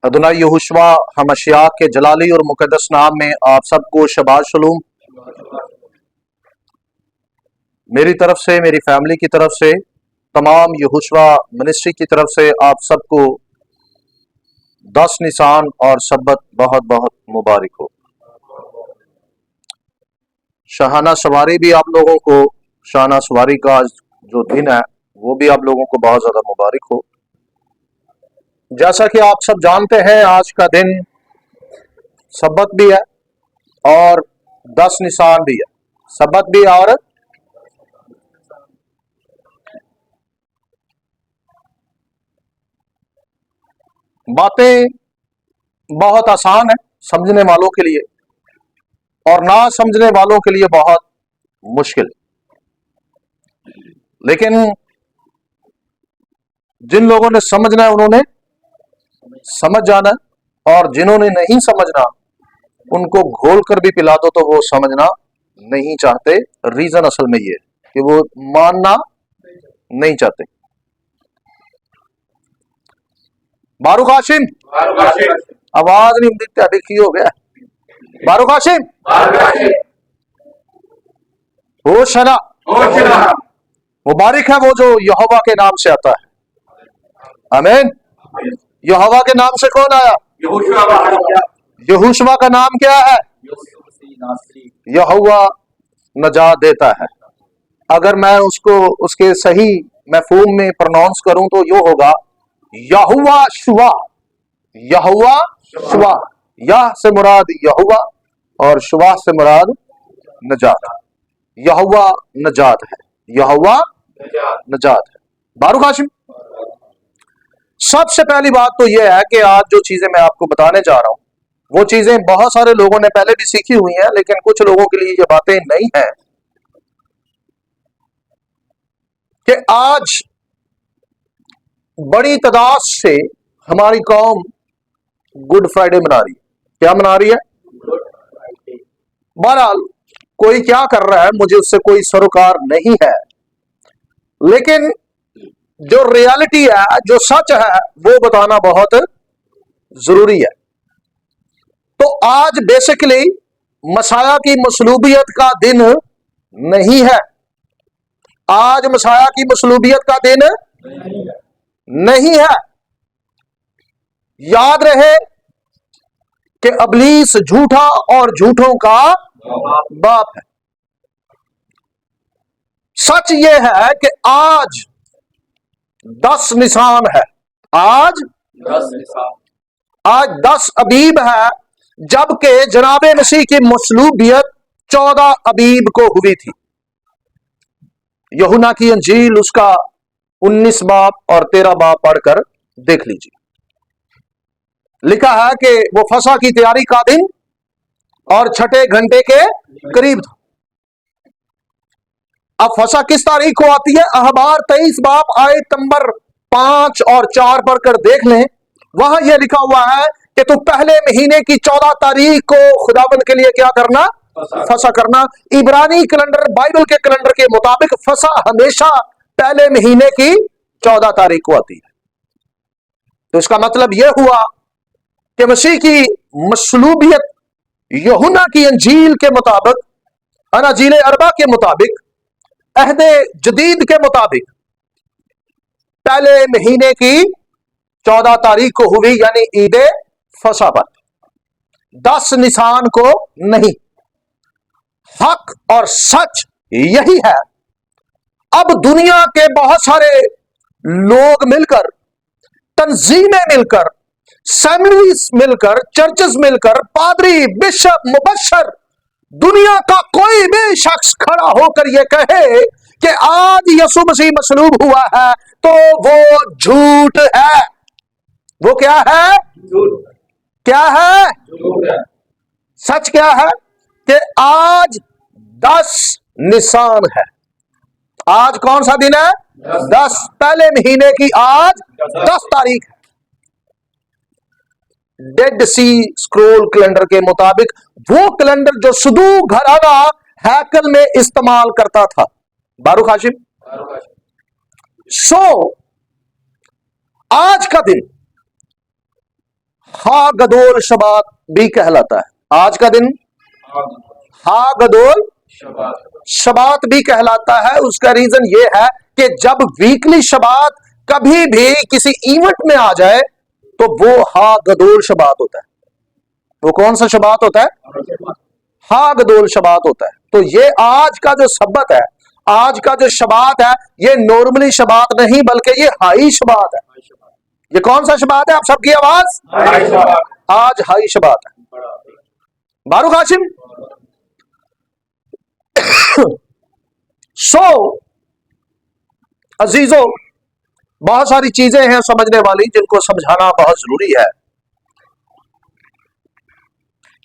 अदुनाई यहोशुआ हमशिया के जलाली और मुकद्दस नाम में आप सबको शबाश शलूम। मेरी तरफ से, मेरी फैमिली की तरफ से, तमाम यहोशुआ मिनिस्ट्री की तरफ से आप सबको 10 निसान और सब्बत बहुत बहुत मुबारक हो। शाहाना सवारी भी आप लोगों को, शाहाना सवारी का जो दिन है वो भी आप लोगों को बहुत ज्यादा मुबारक हो। जैसा कि आप सब जानते हैं, आज का दिन सब्बत भी है और 10 निसान भी है। सब्बत भी और बातें बहुत आसान है समझने वालों के लिए और ना समझने वालों के लिए बहुत मुश्किल। लेकिन जिन लोगों ने समझना है उन्होंने समझ जाना है, और जिन्होंने नहीं समझना उनको घोल कर भी पिला दो तो वो समझना नहीं चाहते। रीजन असल में ये कि वो मानना नहीं चाहते। बारूक हाशिम, आवाज नहीं मिलती, अभी की हो गया। बारूक हाशिम, होशना, मुबारक है वो जो यहोवा के नाम से आता है। आमीन। यहोवा के नाम से कौन आया? यहोशुआ का नाम क्या है? यहोवा नजात देता है। अगर मैं उसको उसके सही मफहूम में प्रोनाउंस करूं तो यो होगा यहोवा शुआ। यहोवा शुआ, यह से मुराद यहोवा और शुआ से मुराद नजात। यहोवा नजात है, यहोवा नजात है। बारूक हाशिम, सबसे पहली बात तो यह है कि आज जो चीजें मैं आपको बताने जा रहा हूं वो चीजें बहुत सारे लोगों ने पहले भी सीखी हुई हैं, लेकिन कुछ लोगों के लिए ये बातें नहीं है कि आज बड़ी तादाद से हमारी कौम गुड फ्राइडे मना रही है। क्या मना रही है? बहरहाल कोई क्या कर रहा है मुझे उससे कोई सरोकार नहीं है, लेकिन जो रियलिटी है, जो सच है, वो बताना बहुत जरूरी है। तो आज बेसिकली मसाया की मसलूबियत का दिन नहीं है। आज मसाया की मसलूबियत का दिन नहीं है। याद रहे कि अबलीस झूठा और झूठों का बाप है। सच यह है कि आज 10 निशान है। आज 10 अबीब है, जबकि जनाबे मसीह की मसलूबियत 14 अबीब को हुई थी। यूहन्ना की अंजील उसका 19 बाब और 13 बाब पढ़कर देख लीजिए। लिखा है कि वो फसा की तैयारी का दिन और छठे घंटे के करीब था। अब फसा किस तारीख को आती है? अहबार 23 बाब आयत नंबर 5 और 4 पढ़कर देख लें। वहां यह लिखा हुआ है कि तू पहले महीने की 14 तारीख को खुदाबंद के लिए क्या करना? फसा करना। इब्रानी कैलेंडर, बाइबल के कैलेंडर के मुताबिक फसा हमेशा पहले महीने की 14 तारीख को आती है। तो इसका मतलब यह हुआ कि मसीह की मसलूबियत यूहन्ना की अंजील के मुताबिक, अनाजील अरबा के मुताबिक, अहदे जदीद के मुताबिक पहले महीने की 14 तारीख को हुई, यानी ईद फसा पर। 10 निशान को नहीं। हक और सच यही है। अब दुनिया के बहुत सारे लोग मिलकर, तंजीमें मिलकर, सेमिनरीज मिलकर, चर्चेस मिलकर, पादरी, बिशप, मुबशर, दुनिया का कोई भी शख्स खड़ा होकर यह कहे कि आज यीशु मसीह मसलूब हुआ है तो वो झूठ है। वो क्या है? क्या है? सच क्या है कि आज 10 निशान है। आज कौन सा दिन है? 10 पहले महीने की आज 10 तारीख है। डेड सी स्क्रोल कैलेंडर के मुताबिक, वो कैलेंडर जो सुदू घराना हैकल में इस्तेमाल करता था। बारूक हाशिम, आज का दिन हा गदोल शबात भी कहलाता है। आज का दिन हा गदोल शबात भी कहलाता है। उसका रीजन ये है कि जब वीकली शबात कभी भी किसी इवेंट में आ जाए तो वो हा गदोल शबात होता है। वो कौन सा शबात होता है? हा गदोल शबात होता है। तो ये आज का जो सब्बत है, आज का जो शबात है, ये नॉर्मली शबात नहीं बल्कि ये हाई शबात है। ये कौन सा शबात है? आप सबकी आवाज, आज हाई शबात है। बारूक हाशिम। सो अजीजों, बहुत सारी चीजें हैं समझने वाली जिनको समझाना बहुत जरूरी है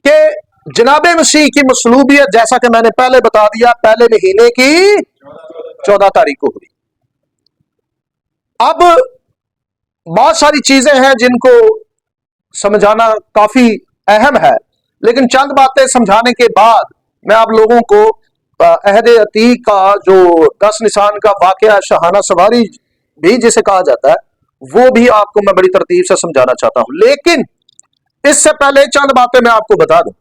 कि जनाबे मसीह की मसलूबियत, जैसा कि मैंने पहले बता दिया, पहले महीने की 14 तारीख को हुई। अब बहुत सारी चीजें हैं जिनको समझाना काफी अहम है, लेकिन चंद बातें समझाने के बाद मैं आप लोगों को अहद अतीक का जो 10 निशान का वाकया, शहाना सवारी भी जिसे कहा जाता है, वो भी आपको मैं बड़ी तरतीब से समझाना चाहता हूं। लेकिन इससे पहले चंद बातें मैं आपको बता दूं।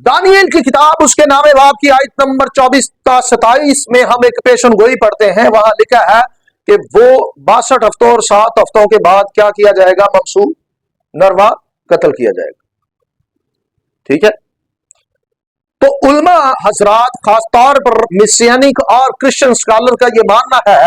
दानियल की किताब उसके नामे बाब की आयत नंबर 24 का 27 में हम एक पेशन गोई पढ़ते हैं। वहां लिखा है कि वो 62 हफ्तों और 7 हफ्तों के बाद क्या किया जाएगा? मकसूद नरवा कत्ल किया जाएगा। ठीक है। तो उलमा हजरात, खासतौर पर मिसियानिक और क्रिश्चियन स्कॉलर का यह मानना है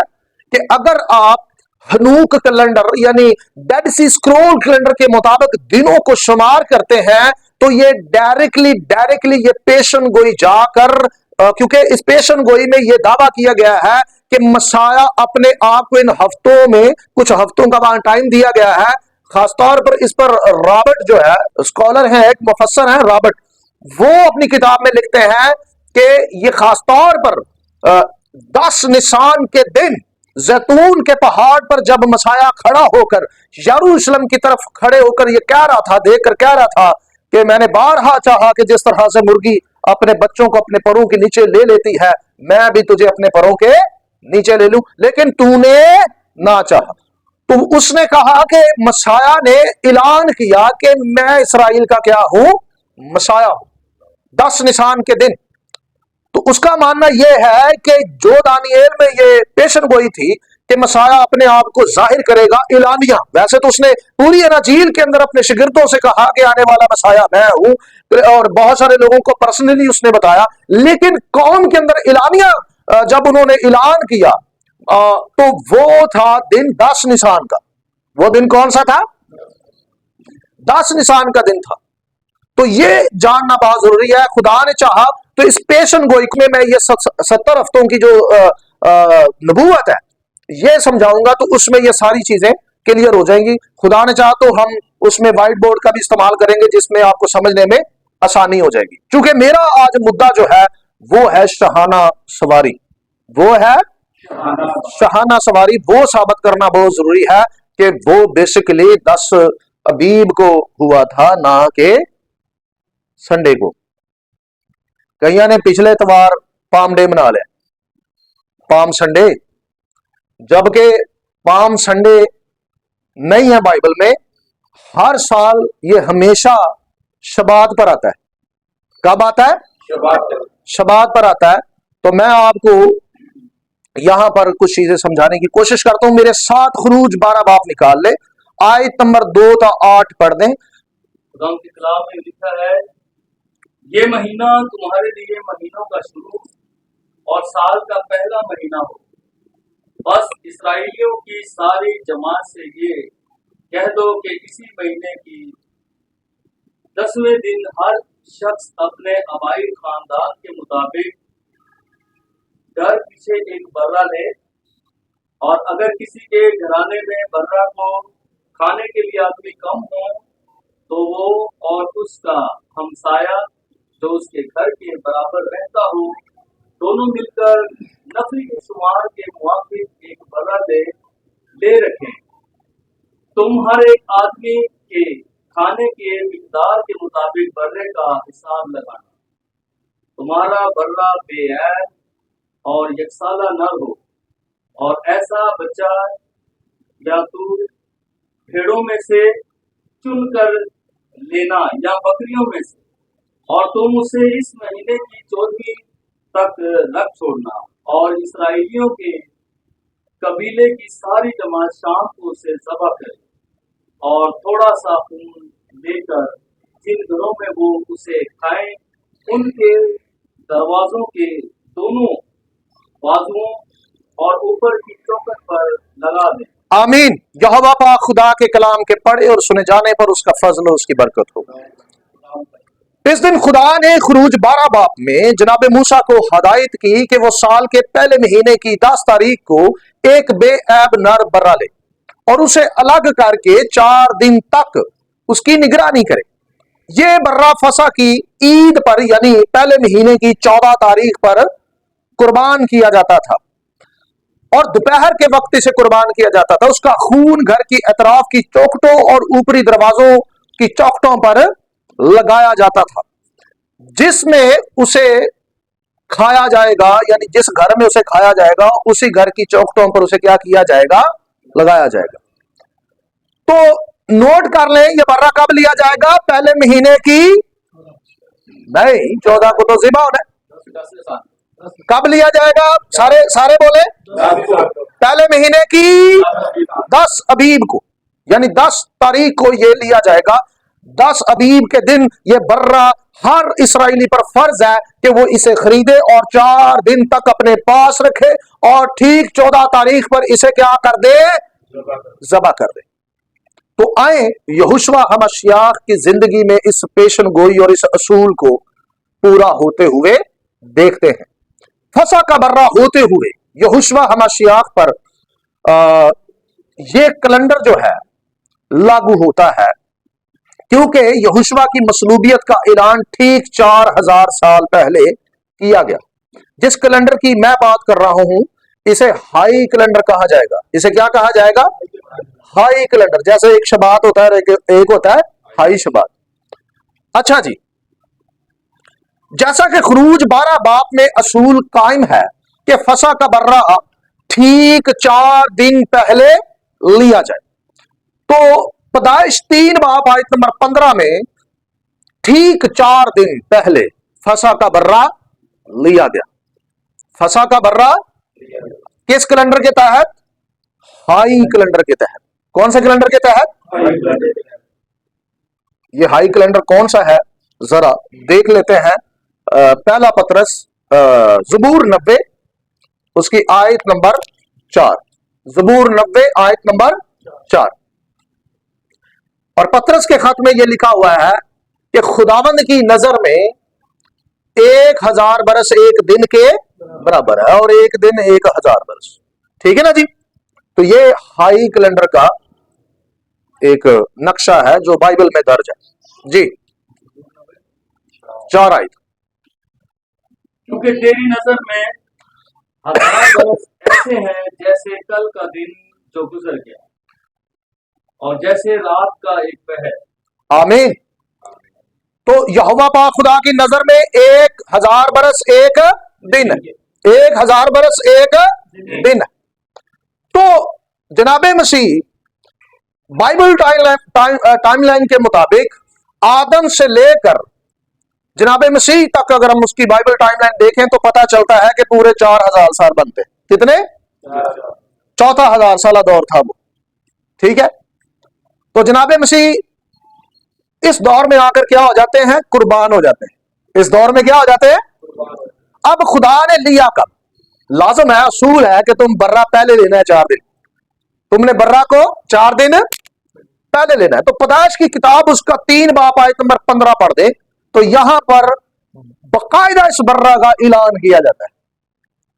कि अगर आप हनूक कैलेंडर यानी डेड सी स्क्रोल कैलेंडर के मुताबिक दिनों को शुमार करते हैं तो ये डायरेक्टली ये पेशन गोई जाकर, क्योंकि इस पेशन गोई में यह दावा किया गया है कि मसाया अपने आप को इन हफ्तों में, कुछ हफ्तों का वहां टाइम दिया गया है। खासतौर पर इस पर रॉबर्ट जो है स्कॉलर है, एक मुफस्सर है रॉबर्ट, वो अपनी किताब में लिखते हैं कि ये खासतौर पर 10 निशान के दिन जैतून के पहाड़ पर जब मसाया खड़ा होकर यरूशलेम की तरफ खड़े होकर ये कह रहा था, देखकर कह रहा था कि मैंने बारहा चाहा कि जिस तरह से मुर्गी अपने बच्चों को अपने परों के नीचे ले लेती है, मैं भी तुझे अपने परों के नीचे ले लूं, लेकिन तूने ना चाहा। तो उसने कहा कि मसाया ने ऐलान किया कि मैं इसराइल का क्या हूं? मसाया हूं। 10 निशान के दिन। तो उसका मानना यह है कि जो दानिएल में ये पेशन गोई थी कि मसाया अपने आप को जाहिर करेगा, इलानिया, वैसे तो उसने पूरी अनाजील के अंदर अपने शिगिर्दों से कहा कि आने वाला मसाया मैं हूं, और बहुत सारे लोगों को पर्सनली उसने बताया, लेकिन कौम के अंदर इलानिया जब उन्होंने ऐलान किया तो वो था दिन 10 निशान का। वो दिन कौन सा था? 10 निशान का दिन था। तो ये जानना बहुत जरूरी है। खुदा ने चाहा तो इस पेशन गोई में मैं ये 70 हफ्तों की जो नबूवत है ये समझाऊंगा, तो उसमें ये सारी चीजें क्लियर हो जाएंगी। खुदा ने चाहा तो हम उसमें व्हाइट बोर्ड का भी इस्तेमाल करेंगे जिसमें आपको समझने में आसानी हो जाएगी। क्योंकि मेरा आज मुद्दा जो है वो है शहाना सवारी। वो है शहाना सवारी। वो साबित करना बहुत जरूरी है कि वो बेसिकली 10 अबीब को हुआ था, ना कि संडे को। कईया ने पिछले इतवार पाम डे मना लिया, पाम संडे, जबकि पाम संडे नहीं है बाइबल में। हर साल ये हमेशा शबात पर आता है। कब आता है? शबात पर आता है। तो मैं आपको यहां पर कुछ चीजें समझाने की कोशिश करता हूं। मेरे साथ खरूज 12 बाप निकाल ले, आयत नंबर 2 था 8 पढ़ दें। की किताब में लिखा है, ये महीना तुम्हारे लिए महीनों का शुरू और साल का पहला महीना हो। बस इस्राएलियों की सारी जमात से ये कह दो कि इसी महीने की 10वें दिन हर शख्स अपने आबाई खानदान के मुताबिक घर पीछे एक बर्रा ले, और अगर किसी के घराने में बर्रा को खाने के लिए आदमी कम हो तो वो और उसका हमसाया जो उसके घर के बराबर रहता हो, दोनों मिलकर नफली के शुमार के मुआफिक एक बर्रा ले रखें। तुम हर एक आदमी के खाने के मिकदार के मुताबिक बर्रे का हिसाब लगाना। तुम्हारा बर्रा बेऐब और यकसाला न हो, और ऐसा बच्चा या तू भेड़ों में से चुनकर लेना या बकरियों में से, और तुम उसे इस महीने की 14वीं तक रख छोड़ना, और इसराइलियों के कबीले की सारी जमात शाम को उसे ज़बह करे, और थोड़ा सा खून लेकर जिन घरों में वो उसे खाएं उनके दरवाजों के दोनों बाजुओं और ऊपर की चौखट पर लगा दें। आमीन। यहोवा पाक खुदा के कलाम के पढ़े और सुने जाने पर उसका फजल और उसकी बरकत होगा। इस दिन खुदा ने खुरूज 12 बाब में जनाब मूसा को हदायत की कि वो साल के पहले महीने की 10 तारीख को एक बेऐब नर बर्रा ले और उसे अलग करके 4 दिन तक उसकी निगरानी करे। ये बर्रा फसा की ईद पर यानी पहले महीने की 14 तारीख पर कुर्बान किया जाता था और दोपहर के वक्त इसे कुर्बान किया जाता था। उसका खून घर की अतराफ की चौखटों और ऊपरी दरवाजों की चौखटों पर लगाया जाता था। जिसमें उसे खाया जाएगा यानी जिस घर में उसे खाया जाएगा उसी घर की चौखटों पर उसे क्या किया जाएगा? लगाया जाएगा। तो नोट कर लें, यह बर्रा कब लिया जाएगा? पहले महीने की नहीं, 14 को तो ज़िबा होना है। कब लिया जाएगा? सारे बोले पहले महीने की 10 अबीब को यानी 10 तारीख को यह लिया जाएगा। 10 अबीब के दिन यह बर्रा हर इसराइली पर फर्ज है कि वो इसे खरीदे और 4 दिन तक अपने पास रखे और ठीक 14 तारीख पर इसे क्या कर दे? ज़बह कर दे। तो आए यहोशुआ हमश्याह की जिंदगी में इस पेशन गोई और इस असूल को पूरा होते हुए देखते हैं। फसा का बर्रा होते हुए यहोशुआ हमश्याह पर यह कैलेंडर जो है लागू होता है, क्योंकि यहोशुआ की मसलूबियत का ऐलान ठीक 4000 साल पहले किया गया। जिस कैलेंडर की मैं बात कर रहा हूं इसे हाई कैलेंडर कहा जाएगा। इसे क्या कहा जाएगा? High calendar. जैसे एक शबात होता है एक होता है हाई शबात। अच्छा जी, जैसा कि खुरूज 12 बाब में असूल कायम है कि फसा का बर्रा ठीक 4 दिन पहले लिया जाए, तो पैदाइश 3 बाब आयत नंबर 15 में ठीक 4 दिन पहले फसा का बर्रा लिया गया। फसा का बर्रा किस कैलेंडर के तहत? हाई कैलेंडर के तहत। कौन से कैलेंडर के तहत? ये हाई कैलेंडर कौन सा है जरा देख लेते हैं। पहला पतरस ज़बूर 90 उसकी आयत नंबर 4। ज़बूर 90 आयत नंबर 4। और पतरस के खत में यह लिखा हुआ है कि खुदावंद की नजर में 1000 बरस एक दिन के बराबर है और एक दिन 1000 बरस। ठीक है ना जी? तो ये हाई कैलेंडर का एक नक्शा है जो बाइबल में दर्ज है जी। 4 आयत। क्योंकि तेरी नजर में 1000 बरस ऐसे हैं जैसे कल का दिन जो गुजर गया और जैसे रात का एक पहर। आमीन। तो यहोवा पाक खुदा की नजर में 1000 बरस एक दिन, 1000 बरस एक दिन। तो जनाबे मसीह बाइबल टाइमलाइन के मुताबिक आदम से लेकर जनाबे मसीह तक अगर हम उसकी बाइबल टाइमलाइन देखें तो पता चलता है कि पूरे 4000 साल बनते। कितने? 4000 साल दौर था वो। ठीक है। तो जनाबे मसीह इस दौर में आकर क्या हो जाते हैं? कुर्बान हो जाते हैं। इस दौर में क्या हो जाते हैं? अब खुदा ने लिया कब? लाजम है, असूल है कि तुम बर्रा पहले लेना है 4 दिन। तुमने बर्रा को 4 दिन पहले लेना है। तो पैदाइश की किताब उसका 3 बाब आयत नंबर 15 पढ़ दे तो यहां पर बकायदा इस बर्रा का ऐलान किया जाता है।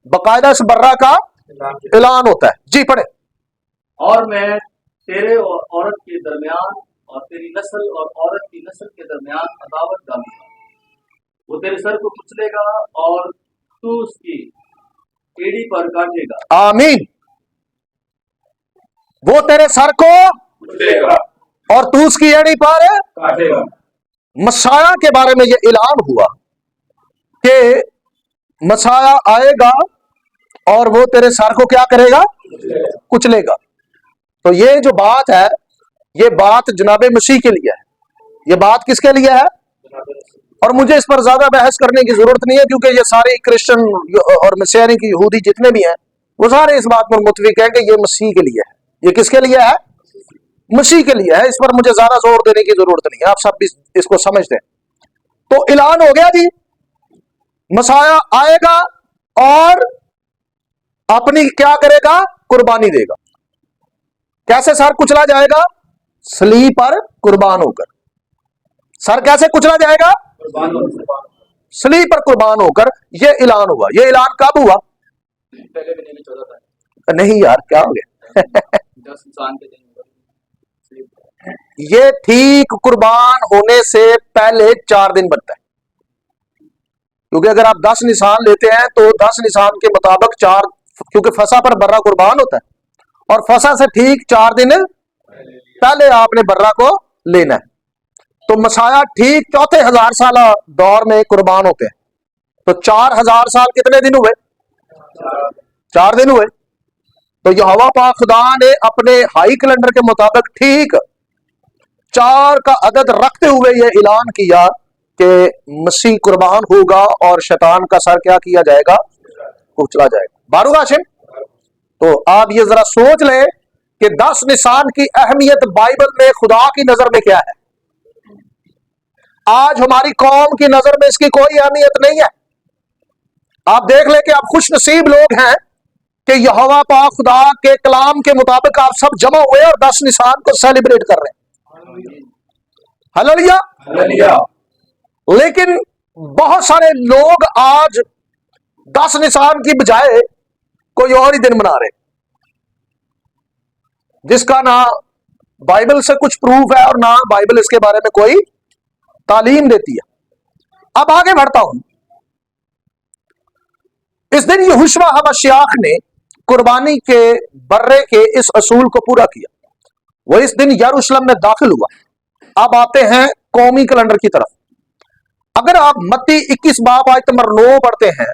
बकायदा इस बर्रा का ऐलान होता है जी। पढ़े। और मैं तेरे और औरत के दरमियान और तेरी नस्ल और औरत की नस्ल के दरमियान अदावत डालूंगा। वो तेरे सर को कुचलेगा और तू उसकी एड़ी पर काटेगा। आमीन। वो तेरे सर को कुचलेगा और तू उसकी एड़ी पर काटेगा। मसाया के बारे में यह ऐलान हुआ कि मसाया आएगा और वो तेरे सर को क्या करेगा? कुचलेगा। तो ये जो बात है ये बात जनाबे मसीह के लिए है, ये बात किसके लिए है? और मुझे इस पर ज्यादा बहस करने की जरूरत नहीं है, क्योंकि ये सारे क्रिश्चियन और मसीहिक यहूदी जितने भी हैं वो सारे इस बात पर मुत्फिक हैं कि ये मसीह के लिए है। ये किसके लिए है? मसीह के लिए है। इस पर मुझे ज्यादा जोर देने की जरूरत नहीं है, आप सब भी इसको समझते हैं। तो ऐलान हो गया जी, मसाया आएगा और अपनी क्या करेगा? कुर्बानी देगा। कैसे सर कुचला जाएगा? सलीब पर कुर्बान होकर। सर कैसे कुचला जाएगा? सलीब पर कुर्बान होकर। यह ऐलान हुआ। यह ऐलान कब हुआ? पहले महीने में 14 तारीख। नहीं यार, क्या हो गया? 10 इंसान के दिन। ये ठीक कुर्बान होने से पहले 4 दिन बनता है, क्योंकि अगर आप 10 निशान लेते हैं तो 10 निशान के मुताबिक 4, क्योंकि फसा पर बर्रा कुर्बान होता है और फसा से ठीक 4 दिन पहले आपने बर्रा को लेना है। तो मसाया ठीक 4000 साल दौर में कुर्बान होते हैं। तो 4000 साल कितने दिन हुए? 4 दिन हुए। तो यहोवा पाक खुदा ने अपने हाई कैलेंडर के मुताबिक ठीक 4 का अदद रखते हुए यह ऐलान किया कि मसीह कुर्बान होगा और शैतान का सर क्या किया जाएगा? कुचला जाएगा। बारूक हाशिम, तो आप ये जरा सोच लें कि 10 निशान की अहमियत बाइबल में खुदा की नजर में क्या है। आज हमारी कौम की नजर में इसकी कोई अहमियत नहीं है। आप देख लें कि आप खुश नसीब लोग हैं कि यहोवा पाक खुदा के कलाम के मुताबिक आप सब जमा हुए और 10 निशान को सेलिब्रेट कर रहे हैं। Hallelujah, hallelujah. लेकिन बहुत सारे लोग आज 10 निशान की बजाय कोई और ही दिन मना रहे, जिसका ना बाइबल से कुछ प्रूफ है और ना बाइबल इसके बारे में कोई तालीम देती है। अब आगे बढ़ता हूं। इस दिन यहोशुआ हमाशियाह ने कुर्बानी के बर्रे के इस असूल को पूरा किया। वो इस दिन यरूशलेम में दाखिल हुआ। अब आते हैं कौमी कैलेंडर की तरफ। अगर आप मत्ती 21 बाब आयत नंबर 9 पढ़ते हैं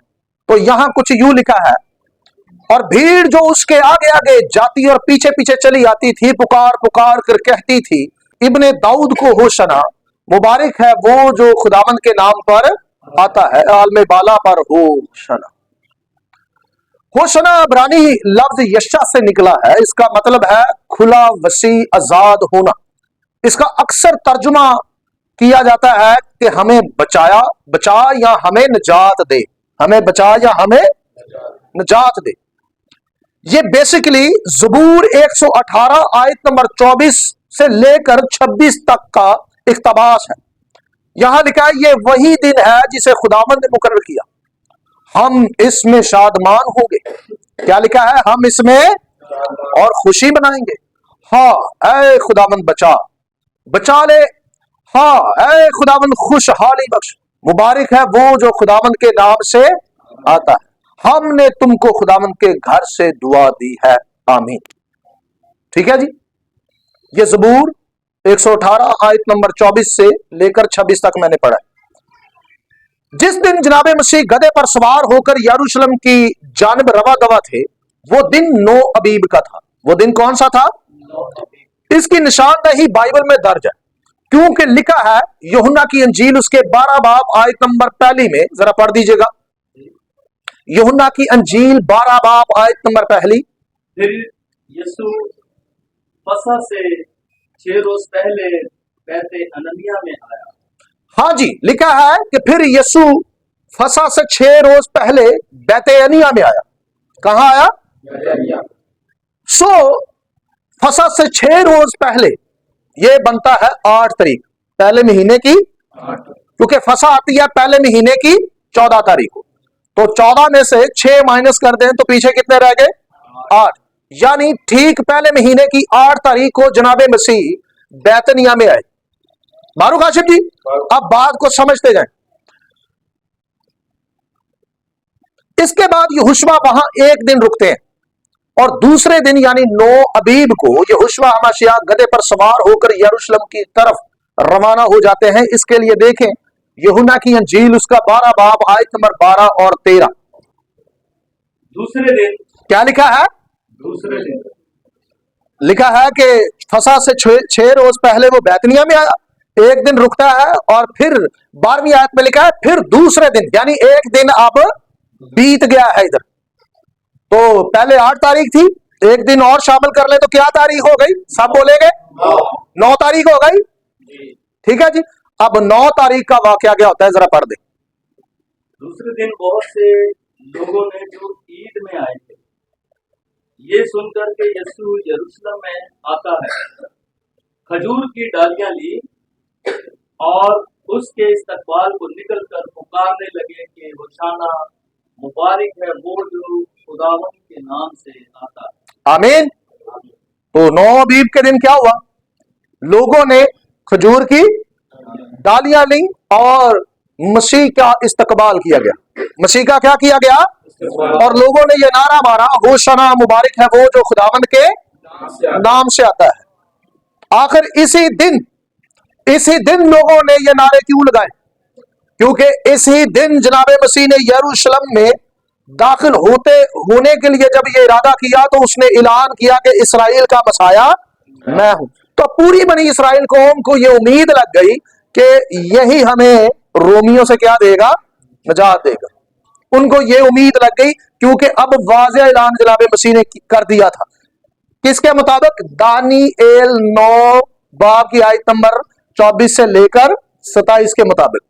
तो यहां कुछ यूं लिखा है, और भीड़ जो उसके आगे आगे जाती और पीछे पीछे चली आती थी, पुकार पुकार कर कहती थी, इब्ने दाऊद को होशना, मुबारक है वो जो खुदावंद के नाम पर आता है, आलमे बाला पर होशना। होशना इब्रानी लफ्ज यशा से निकला है। इसका मतलब है खुला, वसी, आजाद होना। इसका अक्सर तर्जुमा किया जाता है कि हमें बचा या हमें निजात दे, हमें बचा या हमें निजात दे। ये बेसिकली ज़बूर 118 आयत नंबर 24 से लेकर 26 तक का इक्तबास है। यहां लिखा है, ये वही दिन है जिसे खुदावंद ने मुकर्रर किया, हम इसमें शादमान होंगे। क्या लिखा है? हम इसमें और खुशी मनाएंगे। हाँ ऐ खुदावंद बचा ले, हाँ ऐ खुदावंद खुशहाली बख्श, मुबारक है वो जो खुदावंद के नाम से आता है, हमने तुमको खुदावंद के घर से दुआ दी है, आमीन। ठीक है जी। ये ज़बूर 118 आयत नंबर 24 से लेकर 26 तक मैंने पढ़ा। जिस दिन जनाबे मसीह गधे पर सवार होकर यरूशलेम की जानब रवा दवा थे, वो दिन 9 अबीब का था। वो दिन कौन सा था? इसकी निशानदेही बाइबल में दर्ज है, क्योंकि लिखा है यूहन्ना की अंजील उसके 12 बाब आयत नंबर 1 में, जरा पढ़ दीजिएगा। यूहन्ना की अंजील 12 बाब आयत नंबर 1। फिर यीशु फसह से 6 रोज पहले बैते अननिया में आया। हाँ जी, लिखा है कि फिर यीशु फसह से 6 रोज पहले बैतनिया में आया। कहां आया? सो फसह से 6 रोज पहले, यह बनता है 8 तारीख पहले महीने की, क्योंकि फसह आती है पहले महीने की 14 तारीख को। तो 14 में से 6 माइनस कर दें तो पीछे कितने रह गए? 8। यानी ठीक पहले महीने की 8 तारीख को जनाबे मसीह बैतनिया में आए। बारूक हाशिम जी, अब बात को समझते जाएं। इसके बाद यहोशुआ वहां एक दिन रुकते हैं और दूसरे दिन यानी 9 अबीब को यहोशुआ हमाशियाह गधे पर सवार होकर यरूशलेम की तरफ रवाना हो जाते हैं। इसके लिए देखें यूहन्ना की अंजील उसका 12 बाब आयत नंबर 12 और 13। दूसरे दिन क्या लिखा है? दूसरे दिन लिखा है कि फसह से 6 रोज पहले वो बैतनिया में आया, एक दिन रुकता है, और फिर 12वीं आयत में लिखा है फिर दूसरे दिन, यानी एक दिन अब बीत गया है इधर। तो पहले 8 तारीख थी, एक दिन और शामिल कर ले तो क्या तारीख हो गई? सब बोलेंगे 9 तारीख हो गई। ठीक है जी। अब 9 तारीख का वाकया क्या होता है, जरा पढ़ दे। दूसरे दिन बहुत से लोगों ने जो ईद में आए थे ये सुनकर के यीशु यरूशलेम में आता है, खजूर की डालियां ली और उसके इस्तकबाल को निकलकर पुकारने लगे कि होशाना, मुबारक है वो जो खुदावंद के नाम से आता है। आमीन। तो 9 अबीब के दिन क्या हुआ? लोगों ने खजूर की डालियां ली और मसीह का इस्तकबाल किया गया। मसीह का क्या किया गया? और लोगों ने ये नारा मारा, होशाना, मुबारक है वो जो खुदावंद के नाम से आता है। आखिर इसी दिन लोगों ने ये नारे क्यों लगाए? क्योंकि इसी दिन जनाबे मसीह ने यरूशलेम में दाखिल होने के लिए जब ये इरादा किया तो उसने ऐलान किया कि इस्राएल का मसाया मैं हूं। तो पूरी बनी इस्राएल कौम को ये उम्मीद लग गई कि यही हमें रोमियों से क्या देगा? निजात देगा। उनको ये उम्मीद लग गई क्योंकि अब वाज़ेह ऐलान जनाबे मसीह ने कर दिया था। किसके मुताबिक? दानिएल 9 बाब की आयत नंबर 24 से लेकर 27 के मुताबिक।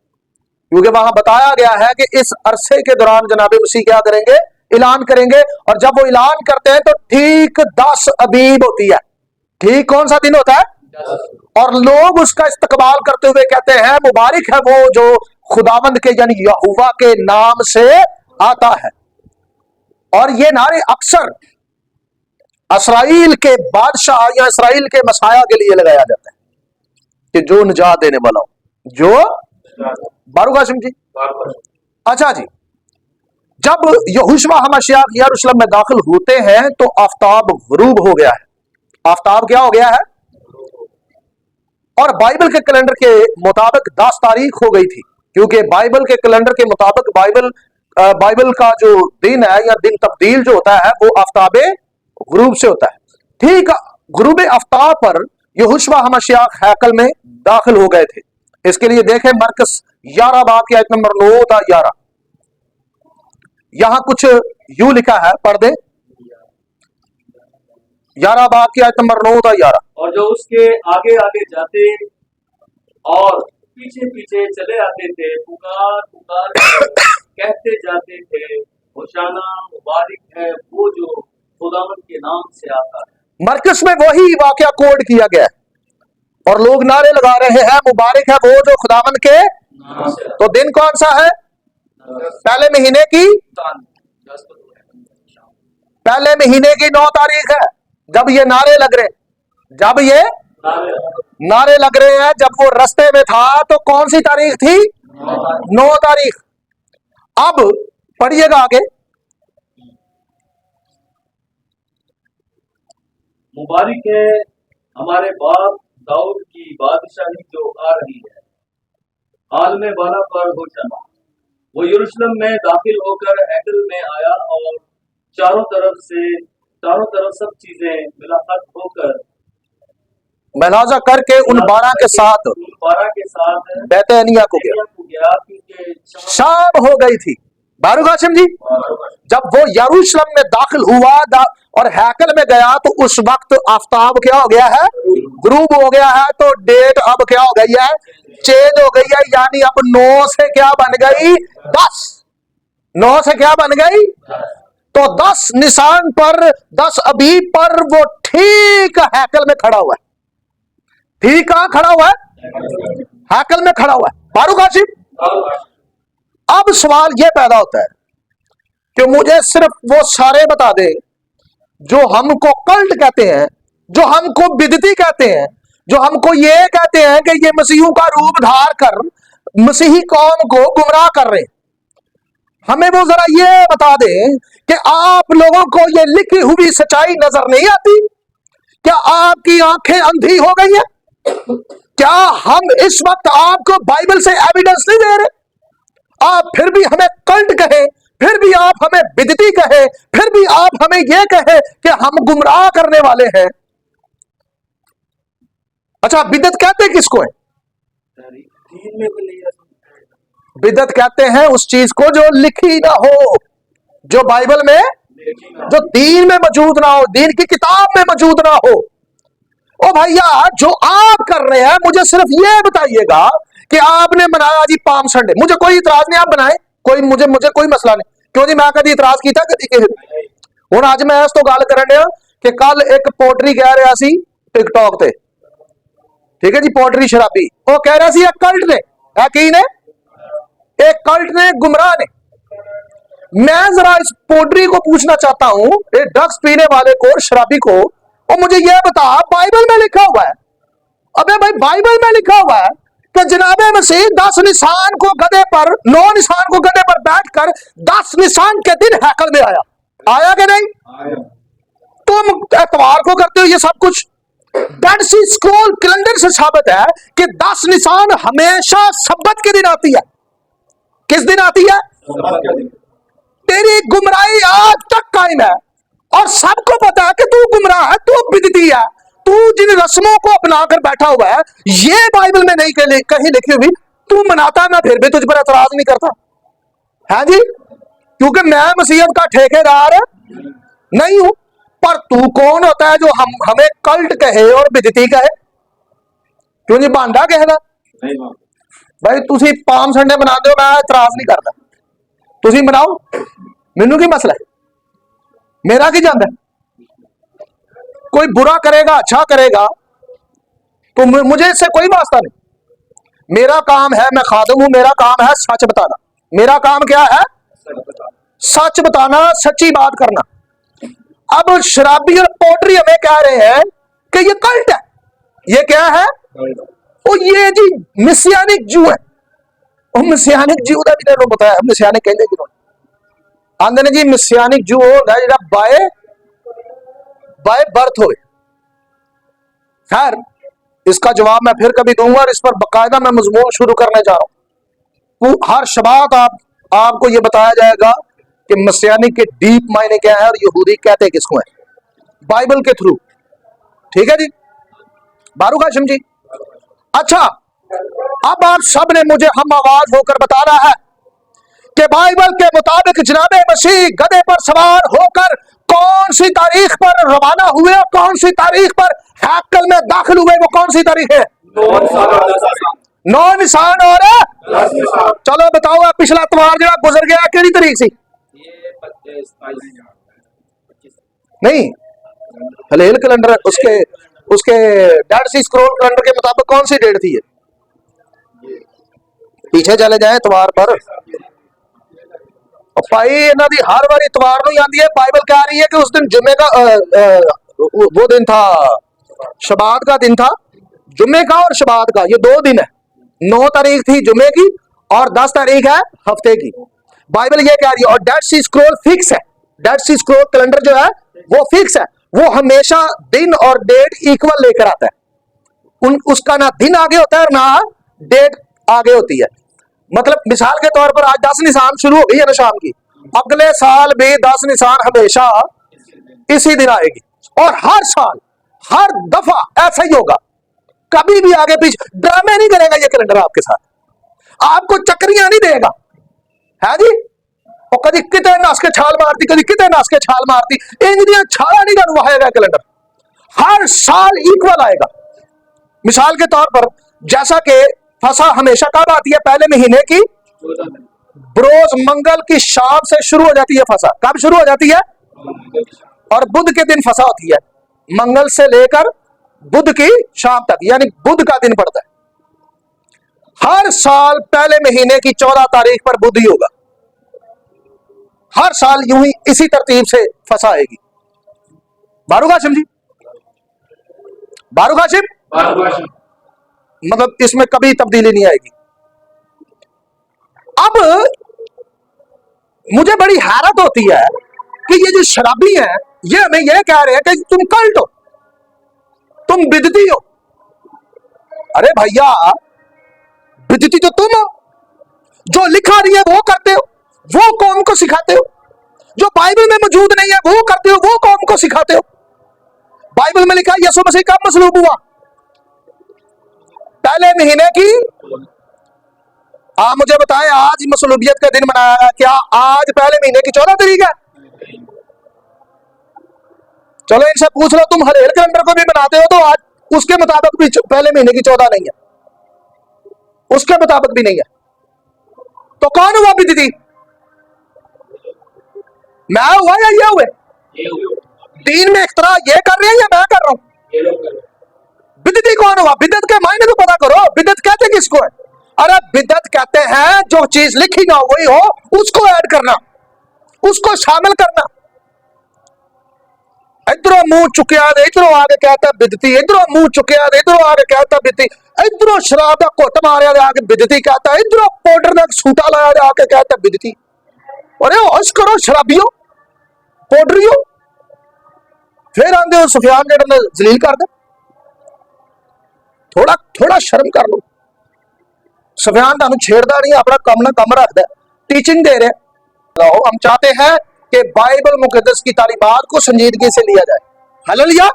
क्योंकि वहां बताया गया है कि इस अरसे के दौरान जनाबे मसीह क्या करेंगे? ऐलान करेंगे। और जब वो ऐलान करते हैं तो ठीक 10 अबीब होती है। ठीक कौन सा दिन होता है? और लोग उसका इस्तकबाल करते हुए कहते हैं मुबारक है वो जो खुदावंद के यानी यहोवा के नाम से आता है। और ये नारे अक्सर इस्राएल के बादशाह या इस्राएल के मसाया के लिए लगाया जाता है कि जो निजात देने वाला हो, जो बारूक हाशिम जी। अच्छा जी, जब यहोशुआ हमाशियाह यरूशलेम में दाखिल होते हैं तो आफ्ताब गुरूब हो गया है। आफ्ताब क्या हो गया है? और बाइबल के कैलेंडर के मुताबिक 10 तारीख हो गई थी, क्योंकि बाइबल के कैलेंडर के मुताबिक बाइबल का जो दिन है या दिन तब्दील जो होता है वो आफ्ताबे गुरूब से होता है। ठीक गुरूब आफ्ताब पर यहोशुआ हमाशियाह हैकल में दाखिल हो गए थे। इसके लिए देखें मरकस 11 बाब की आयत नंबर 9 था 11। यहां कुछ यूं लिखा है, पढ़ दे। 11 बाब की आयत नंबर 9 था 11। और जो उसके आगे आगे जाते और पीछे पीछे चले आते थे, पुकार पुकार कहते जाते थे, होशाना, मुबारक है वो जो खुदावंद के नाम से आता है। मरकस में वही वाकया कोड किया गया है और लोग नारे लगा रहे हैं मुबारक है वो जो खुदावंद के। तो दिन कौन सा है? पहले महीने की 9 तारीख है जब ये नारे लग रहे हैं। जब वो रास्ते में था तो कौन सी तारीख थी? 9 तारीख। अब पढ़िएगा आगे। मुबारक है हमारे बाप दाऊद की बादशाही जो आ रही है, आलमे वाला पर होशाना। वो यरूशलेम में दाखिल होकर हैकल में आया और चारों तरफ सब चीजें मिलाकत होकर मुलाजा करके उन 12 के साथ बैतनिया को गया क्योंकि शाम हो गई थी। बारूक हाशिम जी, जब वो यरूशलेम में दाखिल हुआ और हैकल में गया तो उस वक्त आफ्ताब क्या हो गया है? गुरूब हो गया है। तो डेट अब क्या हो गई है? चेंज हो गई है। यानी अब 9 से क्या बन गई? 10। 9 से क्या बन गई? तो 10 निशान पर, 10 अबीब पर वो ठीक हैकल में खड़ा हुआ है। ठीक कहां खड़ा हुआ है? हैकल में खड़ा हुआ है। बारूक हाशिम, अब सवाल यह पैदा होता है कि मुझे सिर्फ वो सारे बता दे जो हमको कल्ट कहते हैं, जो हमको बिदती कहते हैं, जो हमको ये कहते हैं कि ये मसीहों का रूप धार कर मसीही कौम को गुमराह कर रहे हैं। हमें वो जरा ये बता दें कि आप लोगों को ये लिखी हुई सच्चाई नजर नहीं आती? क्या आपकी आंखें अंधी हो गई हैं? क्या हम इस वक्त आपको बाइबल से एविडेंस नहीं दे रहे? आप फिर भी हमें कल्ट कहे, फिर भी आप हमें बिदती कहे, फिर भी आप हमें यह कहे कि हम गुमराह करने वाले हैं। अच्छा, बिदत कहते किसको है? दीन में भी नहीं है। बिदत कहते हैं उस चीज को जो लिखी ना हो, जो बाइबल में, जो दीन में मौजूद ना हो, दीन की किताब में मौजूद ना हो। ओ भैया, जो आप कर रहे हैं, मुझे सिर्फ ये बताइएगा कि आपने मनाया जी पाम संडे, मुझे कोई इतराज नहीं, आप बनाए, कोई मुझे मुझे कोई मसला नहीं। क्यों जी, मैं कभी इतराज किया कभी? हूं अज मैं इस तो गल करन दिया कि कल एक पोटरी कह रहा सी टिकटॉक ते, ठीक है जी, पोटरी शराबी, वो कह रहा सी कल्ट ने, की ने, एक कल्ट ने, गुमराह ने। मैं जरा इस पोटरी को पूछना चाहता हूं, एक ड्रग्स पीने वाले को, शराबी को, और मुझे यह बता, बाइबल में लिखा हुआ है, अबे भाई बाइबल में लिखा हुआ है कि जनाबे मसीह 10 निशान को गधे पर, 9 निशान को गधे पर बैठकर 10 निशान के दिन हैकल में आया। आया कि नहीं? आया। तुम एतवार को करते हो ये सब कुछ। डेड सी स्क्रॉल कैलेंडर से साबित है कि 10 निशान हमेशा सब्बत के दिन आती है। किस दिन आती है? तेरी गुमराही आज तक कायम है और सबको पता है कि तू गुमराह है, तू बिदती है, तू जिन रस्मों को अपनाकर बैठा हुआ है, ये बाइबल में नहीं कहीं लिखी हुई, तू मनाता है, मैं फिर भी तुझ पर एतराज नहीं करता है जी, क्योंकि मैं मसीहत का ठेकेदार नहीं हूं। पर तू कौन होता है जो हमें कल्ट कहे और बिदती कहे? क्यों जी, बांडा कहना भाई, तुसी पाम संडे बना दो, मैं एतराज नहीं करता, तुसी बनाओ, मैनू की मसला है, मेरा की जाता है। कोई बुरा करेगा, अच्छा करेगा, तो मुझे इससे कोई वास्ता नहीं। मेरा काम है, मैं खादिम हूं, मेरा काम है सच बताना। मेरा काम क्या है? सच बताना, सच्ची बात करना। अब शराबी और पोटरी हमें कह रहे हैं कि ये कल्ट है। ये क्या है? ओ ये जी मिसियानिक जू है। ਉਹ ਮਿਸਿਆਨਿਕ ਜੂ ਦਾ ਵੀ ਤੁਹਾਨੂੰ ਪਤਾ ਹੈ, ਮਿਸਿਆਨਿਕ ਕਹਿੰਦੇ ਕਿਹਨੂੰ ਆਂਦੇ ਨੇ जी, मिसियानिक जू होता है ਜਿਹੜਾ बाय बर्थ होए। खैर, इसका जवाब मैं फिर कभी दूंगा और इस पर बकायदा मैं मजमून शुरू करने जा रहा हूं। हर शबात आपको यह बताया जाएगा कि मिसियानिक के डीप मायने क्या है और यहूदी कहते किसको है, बाइबल के थ्रू। ठीक है जी, बारूक हाशिम जी। अच्छा, अब आप सब ने मुझे हम आवाज होकर बताना है कि बाइबल के मुताबिक जनाबे मसीह गधे पर सवार होकर कौन सी तारीख पर रवाना हुए और कौन सी तारीख पर हैकल में दाखिल हुए? वो कौन सी तारीख है? 9 निशान और 10 निशान। चलो बताओ, पिछला इतवार जो गुजर गया केड़ी तारीख सी? नहीं, हलेल कैलेंडर, उसके डेड सी स्क्रॉल कैलेंडर के मुताबिक कौन सी डेट थी? पीछे चले जाए इतवार पर। भाई इन्हों की हर बार इतवार नहीं आती है। बाइबल कह रही है कि उस दिन जुम्मे का वो दिन था, शबात का दिन था, जुम्मे का और शबात का, ये 2 दिन है। 9 तारीख थी जुम्मे की और 10 तारीख है हफ्ते की। बाइबल ये कह रही है। और डेड सी स्क्रॉल फिक्स है, डेड सी स्क्रॉल कैलेंडर जो है वो फिक्स है, वो हमेशा दिन और डेट इक्वल लेकर आता है। उसका ना दिन आगे होता है ना डेट आगे होती है। मतलब मिसाल के तौर पर आज 10 निशान शुरू हो गई है ना शाम की, अगले साल भी 10 निशान हमेशा इसी दिन आएगी। और हर साल हर दफा ऐसा ही होगा, कभी भी आगे पीछे ड्रामे नहीं करेगा ये कैलेंडर आपके साथ, आपको चक्रियां नहीं देगा है जी। और कभी कितने नस के छाल मारती, कभी कितने नस के छाल मारती, इंजनियर छाला नहीं करवाएगा कैलेंडर, हर साल इक्वल आएगा। मिसाल के तौर पर जैसा कि फसा हमेशा कब आती है? पहले महीने की बरोज मंगल की शाम से शुरू हो जाती है। फसा कब शुरू हो जाती है? और बुध के दिन फसा होती है, मंगल से लेकर बुध की शाम तक, यानी बुध का दिन पड़ता है। हर साल पहले महीने की 14 तारीख पर बुध ही होगा। हर साल यूं ही इसी तरतीब से फसा आएगी। बारूक हाशिम जी, बारूक हाशिम, मतलब इसमें कभी तब्दीली नहीं आएगी। अब मुझे बड़ी हैरत होती है कि ये जो शराबी हैं, ये हमें यह कह रहे हैं कि तुम कल्ट हो, तुम बिदती हो। अरे भैया, बिदती तो तुम हो, जो लिखा नहीं है वो करते हो, वो कौम को सिखाते हो। जो बाइबल में मौजूद नहीं है वो करते हो, वो कौम को सिखाते हो। बाइबल में लिखा है यीशु मसीह कब मसलूब हुआ? पहले महीने की। आप मुझे बताएं, आज मसलूबियत का दिन मनाया है, क्या आज पहले महीने की 14 तारीख है? चलो इनसे पूछ लो, तुम हरेल कैलेंडर को भी बनाते हो तो आज उसके मुताबिक भी पहले महीने की 14 नहीं है, उसके मुताबिक भी नहीं है। तो कौन हुआ बिदती? मैं हुआ या ये हुए? दीन में इख्तरा ये कर रहे हैं या मैं कर रहा हूं? बिदती कौन हुआ? बिदत के मायने तो पता करो, बिदत कहते किसको है? अरे बिदत कहते हैं जो चीज लिखी ना हुई हो उसको ऐड करना, उसको शामिल करना। इधरों मुंह चुकिया इधरों आगे कहता बिदती, इधरों मुंह चुकिया इधरों आगे कहता बिदती, इधरों शराब का घुट मारिया आके बिदती कहता, इधरों पाउडर का सूटा लाया आके कहता बिदती। अरे होश करो शराबियो, पाउडरियो। फिर आंदे हो सुफियान ने जलील कर दे, थोड़ा थोड़ा शर्म कर लो। सुफियान तुहानू छेड़दा नहीं, अपना कम ना कम रखता, टीचिंग दे रहे। हम चाहते हैं कि बाइबल मुकद्दस की तालीमात को संजीदगी से लिया जाए। हालेलुया।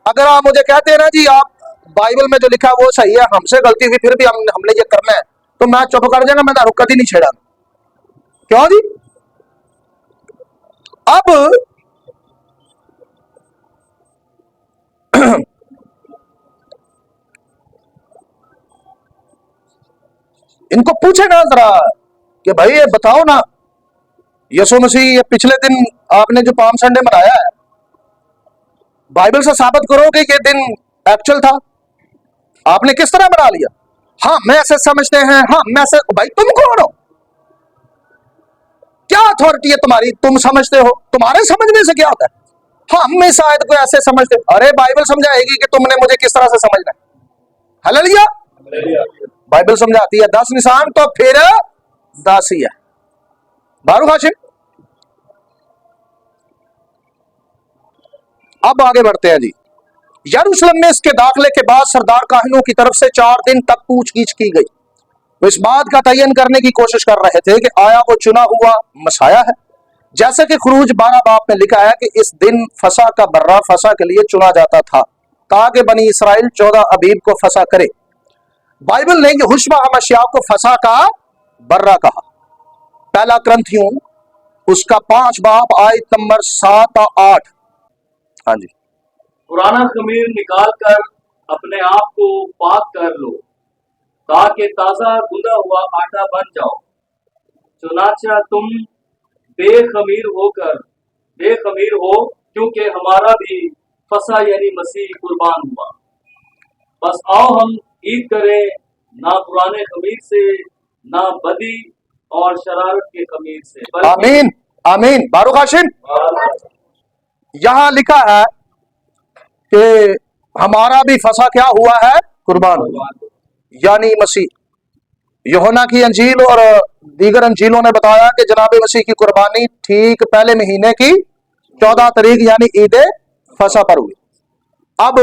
अगर आप मुझे कहते हैं ना जी आप बाइबल में जो लिखा है वो सही है, हमसे गलती हुई फिर भी हमने ये करना है, तो मैं चुप कर जाना, मैं तुहानू कभी नहीं छेड़ा। क्यों जी? अब इनको पूछे ना जरा कि भाई ये बताओ ना, यीशु मसीह ये पिछले दिन आपने जो पाम संडे मनाया है, बाइबल से साबित करो कि ये दिन एक्चुअल था, आपने किस तरह बना लिया? हाँ मैं ऐसे समझते हैं, हाँ मैं ऐसे। भाई तुम कौन हो? क्या अथॉरिटी है तुम्हारी? तुम समझते हो? तुम्हारे समझने से क्या होता है? हाँ मैं शायद को ऐसे समझते। अरे बाइबल समझाएगी कि तुमने मुझे किस तरह से समझना है। हालेलुया। बाइबल समझाती है 10 निशान, तो फिर 10 ही है। बारूक हाशिम। अब आगे बढ़ते हैं जी। यरूशलेम में इसके दाखिले के बाद सरदार काहिनों की तरफ से 4 दिन तक पूछगीछ की गई। वो इस बात का तयन करने की कोशिश कर रहे थे कि आया वो चुना हुआ मसाया है, जैसे कि खुरूज 12 बाब में लिखा है कि इस दिन फसा का बर्रा फसा के लिए चुना जाता था ताकि बनी इसराइल 14 अबीब को फसा करे। बाइबल ने यहोशुआ मसीह को फसा का बर्रा कहा। पहला क्रंथियों उसका 5 बाब आयत नंबर 7 और 8। हाँ जी। पुराना खमीर निकाल कर अपने आप को पाक कर लो ताकि ताजा गूंदा हुआ आटा बन जाओ। चुनाचा तुम बेखमीर हो, क्योंकि हमारा भी फसा यानी मसीह कुर्बान हुआ। बस आओ हम ईद करें, ना पुराने खमीर से, ना बदी और शरारत के खमीर से। आमीन आमीन। बारूक हाशिम। यहां लिखा है कि हमारा भी फसा क्या हुआ है? कुर्बान हुआ, यानी मसीह। यूहन्ना की अंजील और दीगर अंजीलों ने बताया कि जनाब मसीह की कुर्बानी ठीक पहले महीने की 14 तारीख यानी ईद फसा पर हुई। अब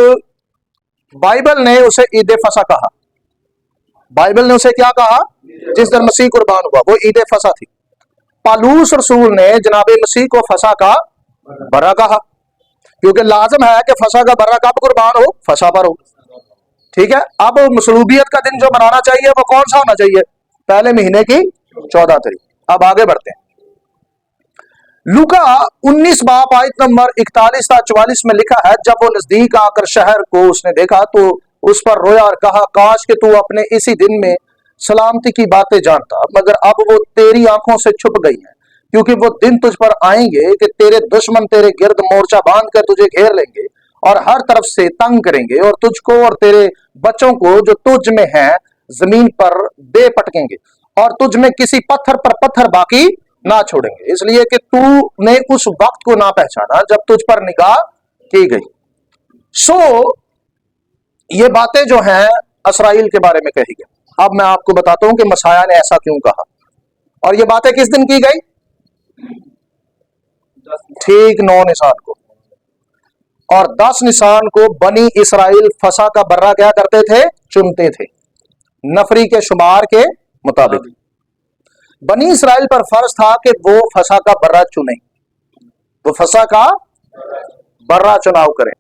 बाइबल ने उसे ईद फसा कहा। बाइबल ने उसे क्या कहा? जिस दिन मसीह कुर्बान हुआ वो ईद फसा थी। पालूस रसूल ने जनाब मसीह को फसा का बर्रा कहा, क्योंकि लाजम है कि फसा का बर्रा कब कुर्बान हो? फसा पर हो। ठीक है। अब मसलूबियत का दिन जो मनाना चाहिए वो कौन सा होना चाहिए? पहले महीने की 14 तारीख। अब आगे बढ़ते हैं। लूका 19 बाब आयत नंबर 41 था 44 में लिखा है, जब वो नजदीक आकर शहर को उसने देखा तो उस पर रोया और कहा, काश कि तू अपने इसी दिन में सलामती की बातें जानता, मगर अब वो तेरी आंखों से छुप गई है, क्योंकि वो दिन तुझ पर आएंगे कि तेरे दुश्मन तेरे गिर्द मोर्चा बांध कर तुझे घेर लेंगे और हर तरफ से तंग करेंगे और तुझको और तेरे बच्चों को जो तुझ में है जमीन पर दे पटकेंगे और तुझ में किसी पत्थर पर पत्थर बाकी ना छोड़ेंगे, इसलिए कि तूने उस वक्त को ना पहचाना जब तुझ पर निगाह की गई। सो ये बातें जो हैं इसराइल के बारे में कही गई। अब मैं आपको बताता हूं कि मसाया ने ऐसा क्यों कहा और ये बातें किस दिन की गई? ठीक 9 निशान को। और 10 निशान को बनी इसराइल फसा का बर्रा क्या करते थे? चुनते थे, नफरी के शुमार के मुताबिक। बनी इसराइल पर फर्ज था कि वो फसा का बर्रा चुने, वो फसा का बर्रा चुनाव करें।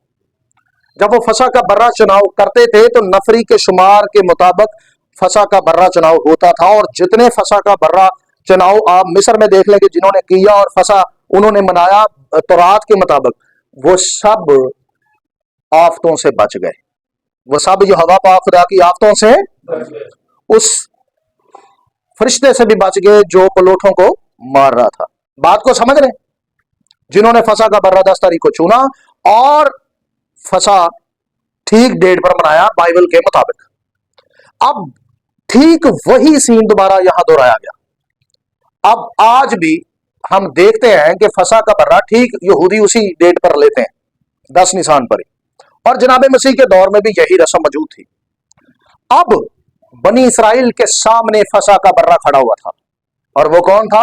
जब वो फसा का बर्रा चुनाव करते थे तो नफरी के शुमार के मुताबिक फसा का बर्रा चुनाव होता था, और जितने फसा का बर्रा चुनाव आप मिस्र में देख लेंगे जिन्होंने किया और फसा उन्होंने मनाया तौरात के मुताबिक, वो सब आफतों से बच गए। वो सब जो हवा पाक खुदा की आफतों से, उस फरिश्ते से भी बच गए जो पलोठों को मार रहा था। बात को समझ रहे? जिन्होंने फसा का बर्रा 10 तारीख को चुना और फसा ठीक डेट पर मनाया बाइबल के मुताबिक। अब ठीक वही सीन दोबारा यहां दोहराया गया। अब आज भी हम देखते हैं कि फसा का बर्रा ठीक यहूदी उसी डेट पर लेते हैं, 10 निशान पर ही, और जनाब मसीह के दौर में भी यही रस्म मौजूद थी। अब बनी इसराइल के सामने फसा का बर्रा खड़ा हुआ था, और वो कौन था?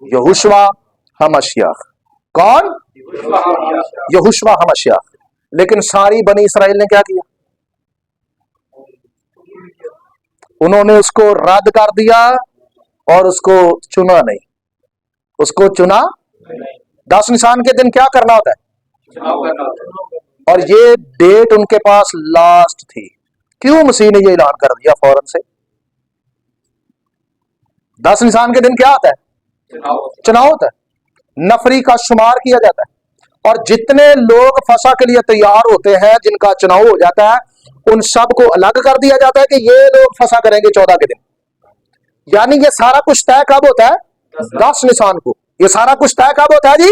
यहोशुआ हमश्याह। कौन? यहोशुआ हमश्याह। लेकिन सारी बनी इसराइल ने क्या किया? उन्होंने उसको रद्द कर दिया और उसको चुना नहीं। उसको चुना 10 निशान के दिन क्या करना होता है? और ये डेट उनके पास लास्ट थी। क्यों मसीह ने ये ऐलान कर दिया फौरन से? 10 निशान के दिन क्या होता है? चुनाव होता है, नफरी का शुमार किया जाता है, और जितने लोग फसा के लिए तैयार होते हैं, जिनका चुनाव हो जाता है, उन सब को अलग कर दिया जाता है कि ये लोग फसा करेंगे 14 के दिन। यानी ये सारा कुछ तय कब होता है? 10 निशान को। ये सारा कुछ तय कब होता है जी?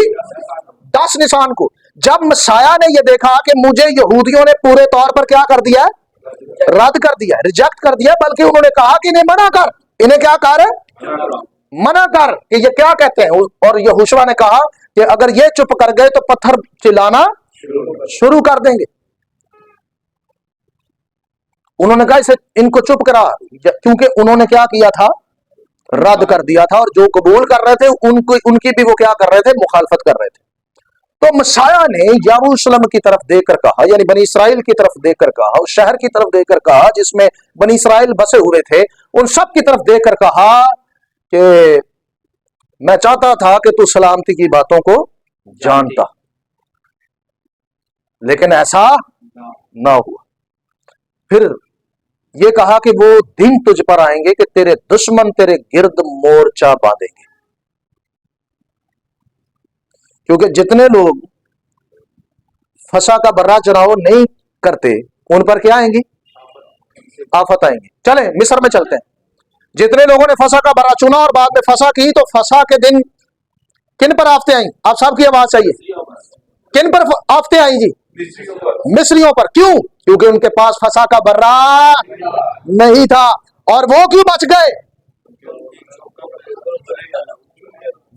10 निशान को। जब मसाया ने ये देखा कि मुझे यहूदियों ने पूरे तौर पर क्या कर दिया है? रद्द कर दिया, रिजेक्ट कर दिया, बल्कि उन्होंने कहा कि इन्हें मना कर। इन्हें क्या कर? मना कर कि ये क्या कहते हैं। और यहोशुआ ने कहा कि अगर ये चुप कर गए तो पत्थर चिल्लाना शुरू कर देंगे। उन्होंने कहा इसे इनको चुप करा, क्योंकि उन्होंने क्या किया था? रद्द कर दिया था, और जो कबूल कर रहे थे उनकी भी वो क्या कर रहे थे? मुखालफत कर रहे थे। तो मसाया ने यरूशलेम की तरफ देखकर कहा, यानी बनी इसराइल की तरफ देखकर कहा, उस शहर की तरफ देखकर कहा जिसमें बनी इसराइल बसे हुए थे, उन सब की तरफ देखकर कहा कि मैं चाहता था कि तू सलामती की बातों को जानता, लेकिन ऐसा ना हुआ। फिर ये कहा कि वो दिन तुझ पर आएंगे कि तेरे दुश्मन तेरे गिर्द मोर्चा बांधेंगे। क्योंकि जितने लोग फसा का बर्रा चुनाव नहीं करते उन पर क्या आएंगी? आफत आएंगी। चले मिस्र में चलते हैं। जितने लोगों ने फसा का बर्रा चुना और बाद में फसा की, तो फसा के दिन किन पर आफतें आई? आप सबकी आवाज चाहिए। किन पर आफतें आई जी? मिस्रियों पर। क्यों? क्योंकि उनके पास फसा का बर्रा नहीं था। और वो क्यों बच गए?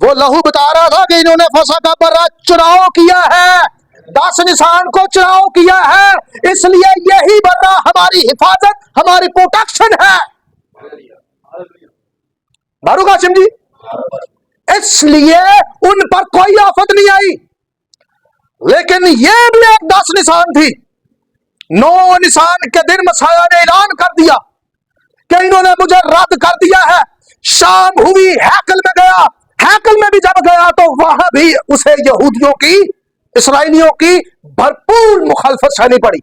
वो लहू बता रहा था कि इन्होंने फसा का बर्रा चुनाव किया है, 10 निशान को चुनाव किया है, इसलिए यही बर्रा हमारी हिफाजत, हमारी प्रोटेक्शन है। बारू कासिम जी, इसलिए उन पर कोई आफत नहीं आई। लेकिन यह भी एक 10 निशान थी। 9 निशान के दिन मसाया ने ऐलान कर दिया कि इन्होंने मुझे रद्द कर दिया है। शाम हुई, हैकल में गया। हैकल में भी जब गया तो वहां भी उसे यहूदियों की, इसराइलियों की भरपूर मुखालफत सहनी पड़ी,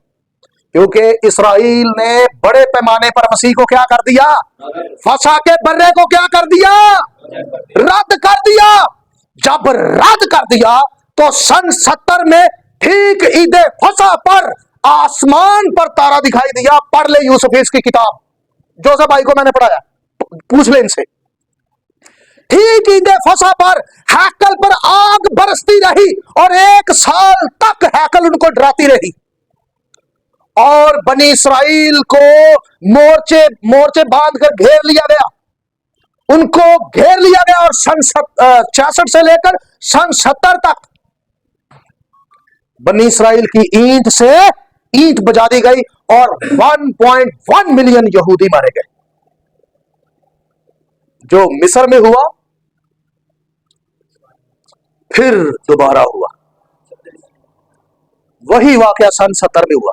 क्योंकि इसराइल ने बड़े पैमाने पर मसीह को क्या कर दिया? फसा के बर्रे को क्या कर दिया? रद्द कर दिया। जब रद्द कर दिया तो सन 70 में ठीक ईदे फसा पर आसमान पर तारा दिखाई दिया। पढ़ ले यूसुफ की किताब, जोसेफ भाई को मैंने पढ़ाया, पूछ ले इनसे। ठीक ईदे फसा पर हैकल पर आग बरसती रही और 1 साल तक हैकल उनको डराती रही, और बनी इसराइल को मोर्चे बांधकर घेर लिया गया। उनको घेर लिया गया और सन 66 से लेकर सन 70 तक बनी इसराइल की ईंट से ईंट बजा दी गई और 1.1 मिलियन यहूदी मारे गए। जो मिस्र में हुआ फिर दोबारा हुआ, वही वाकया सन 70 में हुआ,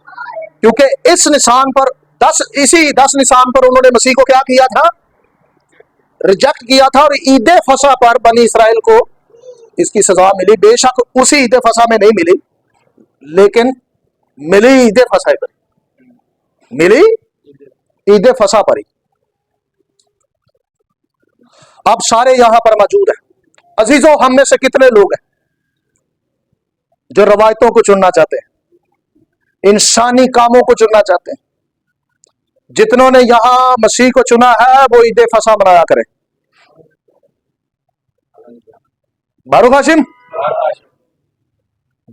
क्योंकि इस निशान पर इसी 10 निशान पर उन्होंने मसीह को क्या किया था? रिजेक्ट किया था। और ईदे फसा पर बनी इसराइल को इसकी सजा मिली। बेशक उसी ईदे फसा में नहीं मिली, लेकिन मिली ईदे फसा पर, मिली ईदे फसा परी। अब सारे यहां पर मौजूद हैं। अजीजों, हम में से कितने लोग हैं जो रवायतों को चुनना चाहते हैं, इंसानी कामों को चुनना चाहते हैं? जितनों ने यहां मसीह को चुना है वो ईदे फसा मनाया करें। बारूक हाशिम,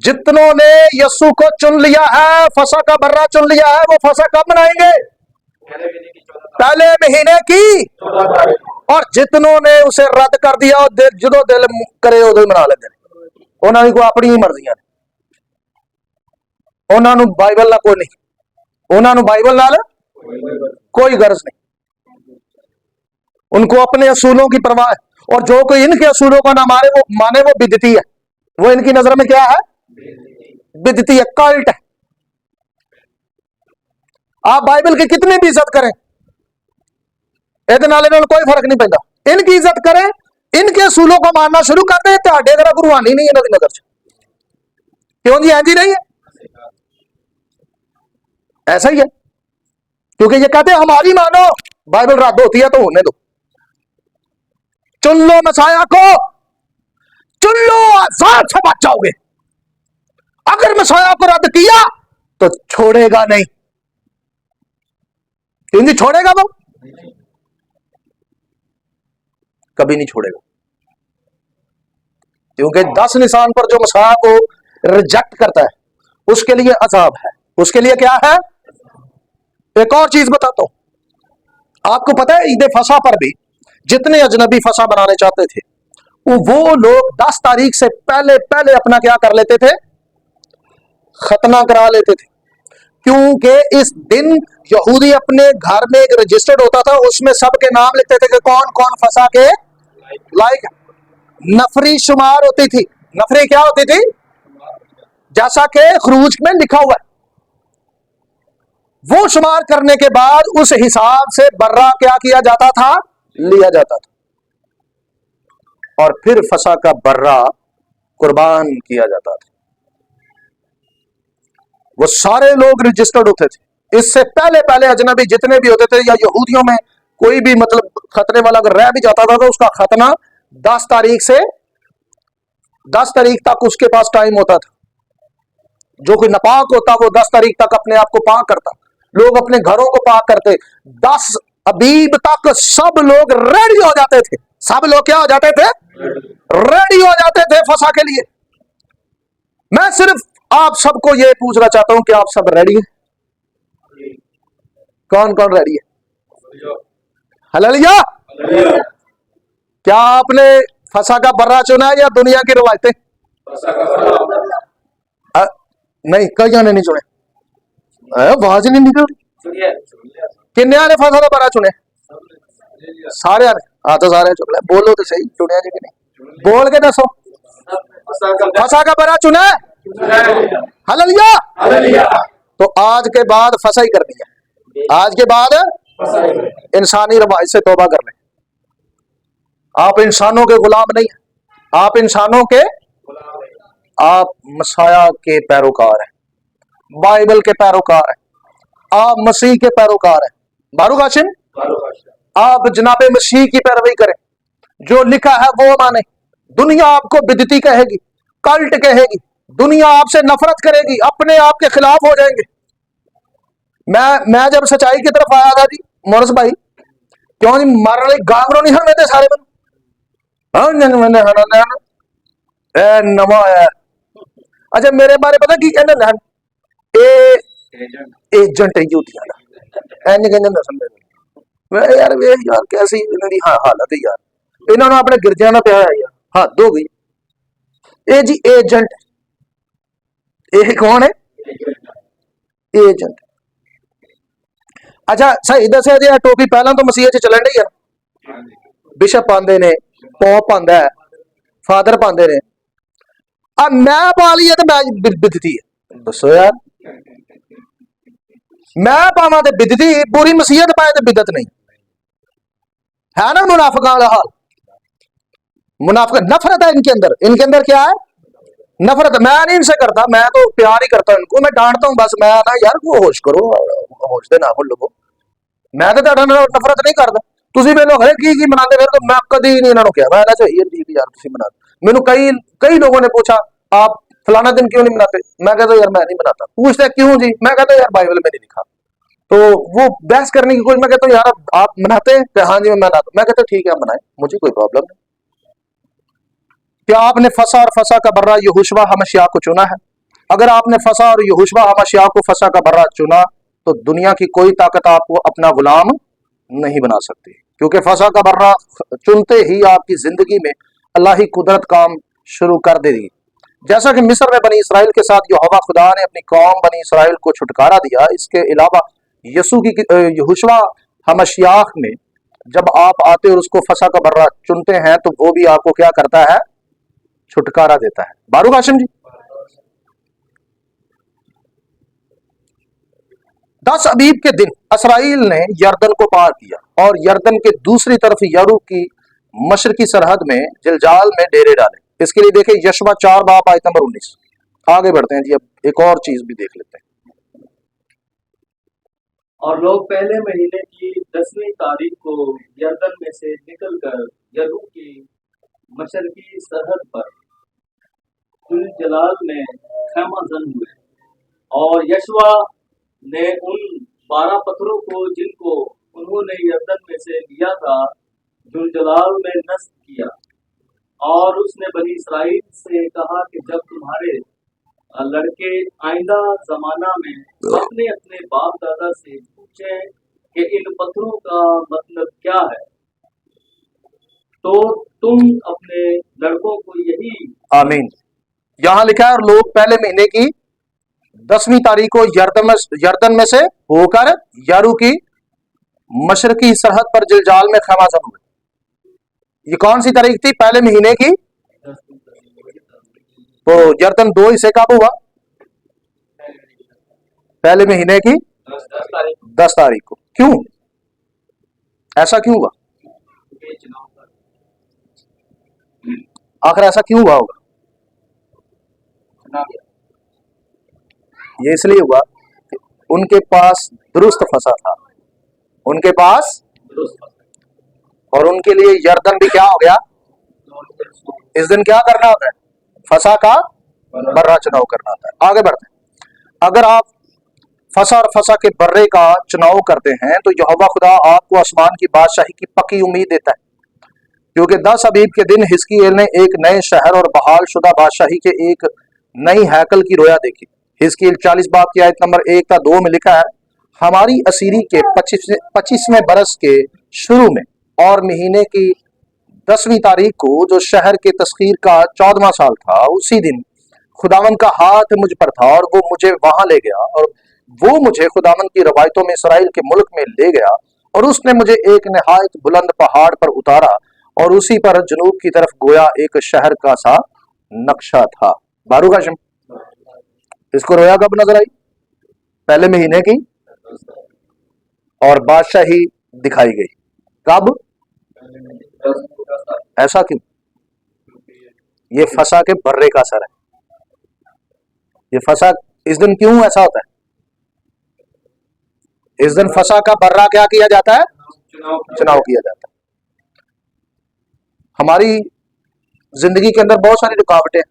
जितनों ने यीशु को चुन लिया है, फसा का बर्रा चुन लिया है, वो फसा कब मनाएंगे? पहले महीने की। और जितनों ने उसे रद्द कर दिया, जो दिल करे उदो ही मना लेंगे। उन्होंने को अपनी ही मर्जियां, उन्होंने बाइबल ना कोई नहीं, उन्होंने बाइबल नाल कोई गर्ज नहीं। उनको अपने असूलों की परवाह है, और जो कोई इनके असूलों को ना माने वो बिदती है। वो इनकी नजर में क्या है? बिदती है, कल्ट है। आप बाइबल की कितनी भी इज्जत करें, ਇਹਦੇ ਨਾਲ ਇਹਨਾਂ ਨੂੰ कोई फर्क नहीं पैदा। इनकी इज्जत करें, इनके असूलों को मानना शुरू कर दें, ਤੁਹਾਡੇ अगर गुरुहानी नहीं इन्हों की नजर च। क्यों जी? ऐसी नहीं है, ऐसा ही है। क्योंकि ये कहते हैं हमारी मानो, बाइबल रद्द होती है तो होने दो। चुन लो मसाया को, चुन लो, आजाद से बच जाओगे। अगर मसाया को रद्द किया तो छोड़ेगा नहीं। क्यों जी? छोड़ेगा वो? कभी नहीं छोड़ेगा। क्योंकि 10 निशान पर जो मसाया को रिजेक्ट करता है, उसके लिए अजाब है। उसके लिए क्या है? एक और चीज बताता हूं। आपको पता है, ईद फसा पर भी जितने अजनबी फसा बनाने चाहते थे, वो लोग 10 तारीख से पहले पहले अपना क्या कर लेते थे? खतना करा लेते थे। क्योंकि इस दिन यहूदी अपने घर में एक रजिस्टर्ड होता था, उसमें सबके नाम लिखते थे कि कौन कौन फसा के लायक है। नफरी शुमार होती थी। नफरी क्या होती थी? जैसा कि खरूज में लिखा हुआ है। वो शुमार करने के बाद उस हिसाब से बर्रा क्या किया जाता था? लिया जाता था, और फिर फसा का बर्रा कुर्बान किया जाता था। वो सारे लोग रजिस्टर्ड होते थे। इससे पहले पहले अजनबी जितने भी होते थे, या यहूदियों में कोई भी मतलब खतने वाला अगर रह भी जाता था तो उसका खतना 10 तारीख से 10 तारीख तक उसके पास टाइम होता था। जो कोई नापाक होता वो 10 तारीख तक अपने आप को पाक करता। लोग अपने घरों को पाक करते। 10 अबीब तक सब लोग रेडी हो जाते थे। सब लोग क्या हो जाते थे? रेडी हो जाते थे फसा के लिए। मैं सिर्फ आप सबको यह पूछना चाहता हूं कि आप सब रेडी हैं? कौन कौन रेडी है? हालेलुया। क्या आपने फसा का बर्रा चुना है या दुनिया की रवायतें? नहीं, कई जाने नहीं चुने। आवाज नहीं निकल रही। किन्ने ने फसा का बर्रा चुने? सारे ने। हाँ तो सारे चुन ले। बोलो तो सही, चुने कि नहीं? बोल के दसो। फसा का बर्रा चुना है? हालेलुया। तो आज के बाद फसा ही करनी है। आज के बाद इंसानी रवायत से तौबा कर लें। आप इंसानों के गुलाम नहीं हैं। आप इंसानों के, आप मसाया के पैरोकार हैं, बाइबल के पैरोकार हैं, आप मसीह के पैरोकार हैं। बारूक हाशिम, आप जनाबे मसीह की पैरवी करें। जो लिखा है वो माने। दुनिया आपको बिदती कहेगी, कल्ट कहेगी, दुनिया आपसे नफरत करेगी, अपने आप के खिलाफ हो जाएंगे। मैं जब सच्चाई की तरफ आया था जी मोरस भाई, क्यों नहीं मारने वाले गांगरों नहीं हर में सारे बन नवा आया। अच्छा मेरे बारे पता की कहते हैं? एजेंट है यूथिया यार, यार कैसी इन्होंने हालत है यार। इन्होंने अपने गिरजिया ना प्यार यार, हद हो गई। ये जी एजेंट, ये कौन है? एजेंट। अच्छा सही दसिया जी, टोपी पहला तो मसीह च चलन डी है। बिशप पाते ने, पोप पांदा है, फादर पाते ने। अब मैं पा ली है तो मैं बिदती है। दसो यार, मैं पावा तो बिदती, पूरी मसीहत पाए तो बिदत नहीं है ना। मुनाफिका वाला हाल। मुनाफिक नफरत है इनके अंदर। इनके अंदर क्या है? नफरत मैं नहीं इनसे करता, मैं तो प्यार ही करता हूं इनको, मैं डांटता हूं बस, मैं ना यार वो होश करो, होश दे ना बोलो। मैं तो ਤੁਹਾਡਾ ਨਾਲ ਨਫ਼ਰਤ ਨਹੀਂ ਕਰਦਾ, ਤੁਸੀਂ ਮੈਨੂੰ ਹਰੇ ਕੀ ਮਨਾਉਂਦੇ ਫਿਰ, तो मैं कभी नहीं इन्होंने किया मैं ना चाहिए ठीक यार ਤੁਸੀਂ मना। मैंने कई कई लोगों ने पूछा आप फलाना दिन क्यों नहीं मनाते, मैं कहता यार मैं नहीं मनाता, पूछते क्यों जी, मैं कहता यार बाइबल में नहीं लिखा। तो वो बहस करने की कोई, मैं कहता हूँ यार आप मनाते हैं, हाँ जी मैं मनाता हूँ, मैं कहता ठीक है मनाए, मुझे कोई प्रॉब्लम नहीं। क्या आपने फसा और फसा का बर्रा यहोशुआ हमशयाह को चुना है? अगर आपने फसा और यहोशुआ हमशयाह को फसा का बर्रा चुना तो दुनिया की कोई ताकत आपको अपना गुलाम नहीं बना सकती, क्योंकि फसा का बर्रा चुनते ही आपकी जिंदगी में अल्लाह ही कुदरत काम शुरू कर देगी। जैसा कि मिस्र में बनी इसराइल के साथ यहोवा खुदा ने अपनी कौम बनी इसराइल को छुटकारा दिया, इसके अलावा यहोशुआ हमशयाह में जब आप आते और उसको फसा का बर्रा चुनते हैं तो वो भी आपको क्या करता है, छुटकारा देता है। बारूक हाशिम जी, 10 अबीब के दिन इसराइल ने यरदन को पार किया और यरदन के दूसरी तरफ यरू की मशरकी सरहद में जिलजाल में डेरे डाले। इसके लिए देखिए यशवा 4 बाब आयत नंबर 19। आगे बढ़ते हैं जी, अब एक और चीज भी देख लेते हैं। और लोग पहले महीने की 10वीं तारीख को यरदन में से निकलकर यरू की मशरकी सरहद पर जलाल में खैमाजन हुए, और यशवा ने उन 12 पत्थरों को जिनको उन्होंने यरदन में से लिया था जुलजलाल में नष्ट किया। और उसने बनी इसराइल से कहा कि जब तुम्हारे लड़के आइंदा जमाना में अपने अपने बाप दादा से पूछें कि इन पत्थरों का मतलब क्या है, तो तुम अपने लड़कों को यही। आमीन। यहां लिखा है और लोग पहले महीने की 10वीं तारीख को यरदन में से होकर यारू की मशरकी सरहद पर जिलजाल में खैमाजन हुए। ये कौन सी तारीख थी? पहले महीने की। तो यरदन 2 हिस्से कब हुआ? पहले महीने की 10 तारीख को। क्यों ऐसा क्यों हुआ? आखिर ऐसा क्यों हुआ होगा? ये इसलिए हुआ कि उनके पास दुरुस्त फसा था, उनके पास, और उनके लिए यरदन भी क्या हो गया? इस दिन क्या करना होता है? फसा का बर्रा चुनाव करना होता है। आगे बढ़ते हैं। अगर आप फसा और फसा के बर्रे का चुनाव करते हैं तो यहोवा खुदा आपको आसमान की बादशाही की पक्की उम्मीद देता है, क्योंकि 10 अबीब के दिन हिजकिय्येल ने एक नए शहर और बहाल शुदा बादशाही के एक नई हैकल की रोया देखी। हिजकिय्येल 40 बाब की आयत नंबर 1 था 2 में लिखा है, हमारी असीरी के 25वें बरस के शुरू में और महीने की 10वीं तारीख को जो शहर के तस्खीर का 14वां साल था, उसी दिन खुदावन का हाथ मुझ पर था और वो मुझे वहां ले गया, और वो मुझे खुदावन की रवायतों में इसराइल के मुल्क में ले गया, और उसने मुझे एक नहायत बुलंद पहाड़ पर उतारा और उसी पर जनूब की तरफ गोया एक शहर का सा नक्शा था। बारूक हाशिम, इसको रोया कब नजर आई? पहले महीने की, और बादशाही दिखाई गई कब? ऐसा क्यों? ये फसा के बर्रे का असर है। ये फसा इस दिन क्यों ऐसा होता है? इस दिन फसा का बर्रा क्या किया जाता है? चुनाव किया जाता है। हमारी जिंदगी के अंदर बहुत सारी रुकावटें,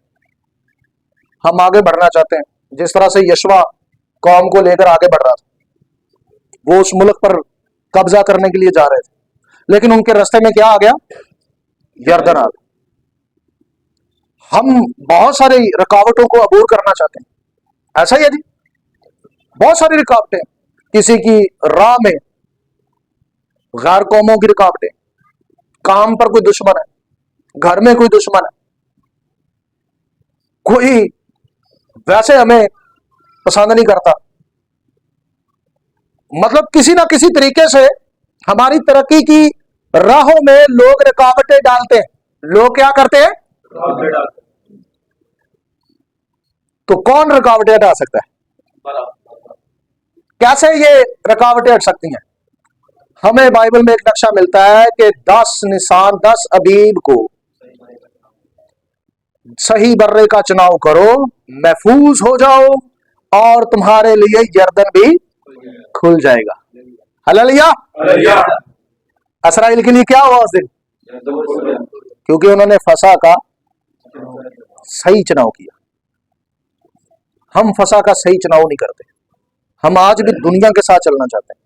हम आगे बढ़ना चाहते हैं, जिस तरह से यशवा कौम को लेकर आगे बढ़ रहा था, वो उस मुल्क पर कब्जा करने के लिए जा रहे थे, लेकिन उनके रास्ते में क्या आ गया? यरदन आ गया। हम बहुत सारी रुकावटों को अबूर करना चाहते हैं, ऐसा ही है जी, बहुत सारी रुकावटें, किसी की राह में गैर कौमों की रुकावटें, काम पर कोई दुश्मन है, घर में कोई दुश्मन है, कोई वैसे हमें पसंद नहीं करता, मतलब किसी ना किसी तरीके से हमारी तरक्की की राहों में लोग रुकावटें डालते हैं। लोग क्या करते हैं? तो कौन रुकावटें हटा सकता है? कैसे ये रुकावटें हट सकती हैं? हमें बाइबल में एक नक्शा मिलता है कि 10 निसान 10 अबीब को सही बर्रे का चुनाव करो, महफूज हो जाओ, और तुम्हारे लिए यरदन भी खुल जाएगा। हालेलुया। हालेलुया। इस्राएल के लिए क्या हुआ उस दिन? क्योंकि उन्होंने फसा का सही चुनाव किया। हम फसा का सही चुनाव नहीं करते। हम आज भी दुनिया के साथ चलना चाहते हैं।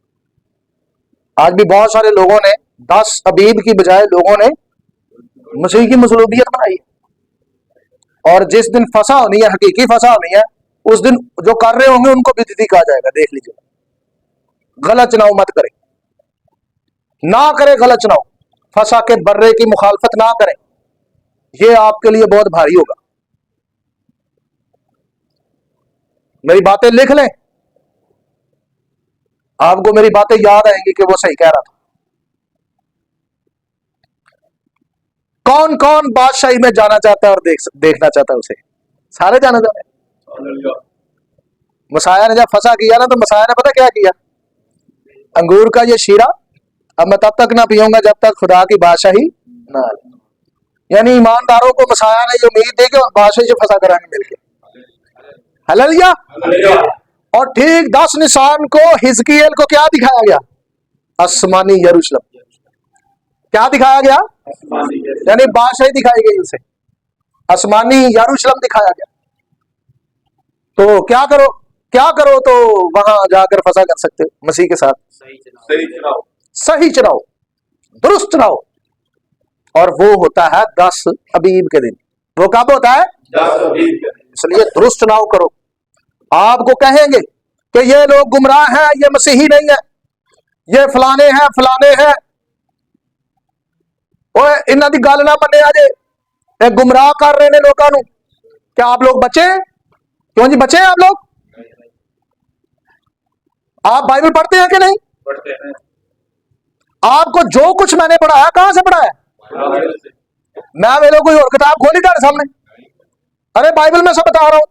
आज भी बहुत सारे लोगों ने 10 अबीब की बजाय लोगों ने मसीह की मसलूबियत बनाई है। और जिस दिन फसा होनी है, हकीकी फसा होनी है, उस दिन जो कर रहे होंगे उनको बेइज्जती कहा जाएगा। देख लीजिए, गलत चुनाव मत करें, ना करें गलत चुनाव। फसा के बर्रे की मुखालफत ना करें, यह आपके लिए बहुत भारी होगा। मेरी बातें लिख लें, आपको मेरी बातें याद आएंगी कि वो सही कह रहा था। कौन कौन बादशाही में जाना चाहता है और देखना चाहता है उसे? सारे जाना चाहते हैं। मसाया ने जब फंसा किया ना, तो मसाया ने पता क्या किया? अंगूर का ये शीरा अब मैं तब तक ना पीऊंगा जब तक खुदा की बादशाही ना आए। यानी ईमानदारों को मसाया ने ये उम्मीद दी कि बादशाही से फंसा कराएंगे मिलके। हालेलुया। और ठीक 10 निशान को हिजकियेल को क्या दिखाया गया? आसमानी यरूशलेम। क्या दिखाया गया? यानी बादशाही दिखाई गई उसे, आसमानी यरूशलेम दिखाया गया। तो क्या करो, क्या करो तो वहां जाकर फंसा कर सकते हो मसीह के साथ। सही चुनाव, दुरुस्त चुनाव। और वो होता है 10 अबीब के दिन। वो कब होता है? 10 अबीब। इसलिए दुरुस्त चुनाव करो। आपको कहेंगे कि ये लोग गुमराह हैं, ये मसीही नहीं है, ये फलाने हैं फलाने हैं, ओए इन्हां दी गल ना मन्ने अजे, ये गुमराह कर रहे ने लोगों नूं। क्या आप लोग बचे? क्यों जी बचे हैं आप लोग? आप बाइबल पढ़ते हैं कि नहीं? पढ़ते हैं। आपको जो कुछ मैंने पढ़ाया कहां से पढ़ाया? मैं वेलो कोई और किताब खोली तेरे सामने? अरे बाइबल में सब बता रहा हूं।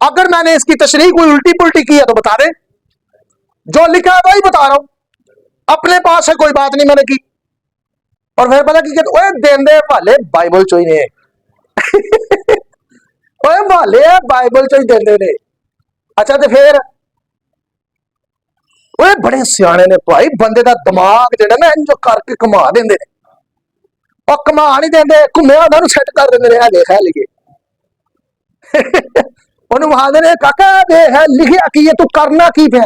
अगर मैंने इसकी तशरीह कोई उल्टी पुल्टी की है तो बता दे। जो लिखा है वही बता रहा हूं, अपने पास से कोई बात नहीं मैंने की। और फिर पता की ओए देंदे भाले बाइबल चोई ने ओए भाले बाइबल चोई देंदे ने। अच्छा तो फिर ओए बड़े सियाने ने भाई, बंदे का दिमाग जेड़ा ना इंजो करके घुमा देंदे ने। और घुमा नहीं देंदे, घुमिया उन्हां नूं सेट कर देंदे ने। है लिखा लिखे उन्होंने वहां ने काका दे है लिखिया की है, तू करना की पे?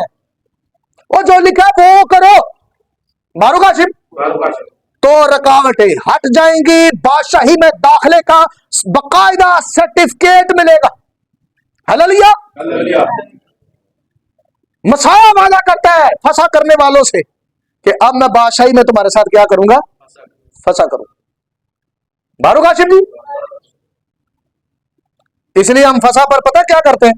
वो जो लिखा वो करो। मारू काशिम, तो रुकावटें हट जाएंगी। बादशाही में दाखिले का बाकायदा सर्टिफिकेट मिलेगा। हालेलुया। मसाया वादा करता है फंसा करने वालों से कि अब मैं बादशाही में तुम्हारे साथ क्या करूंगा? फंसा करूंगा। मारू काशिम जी, इसलिए हम फंसा पर पता क्या करते हैं?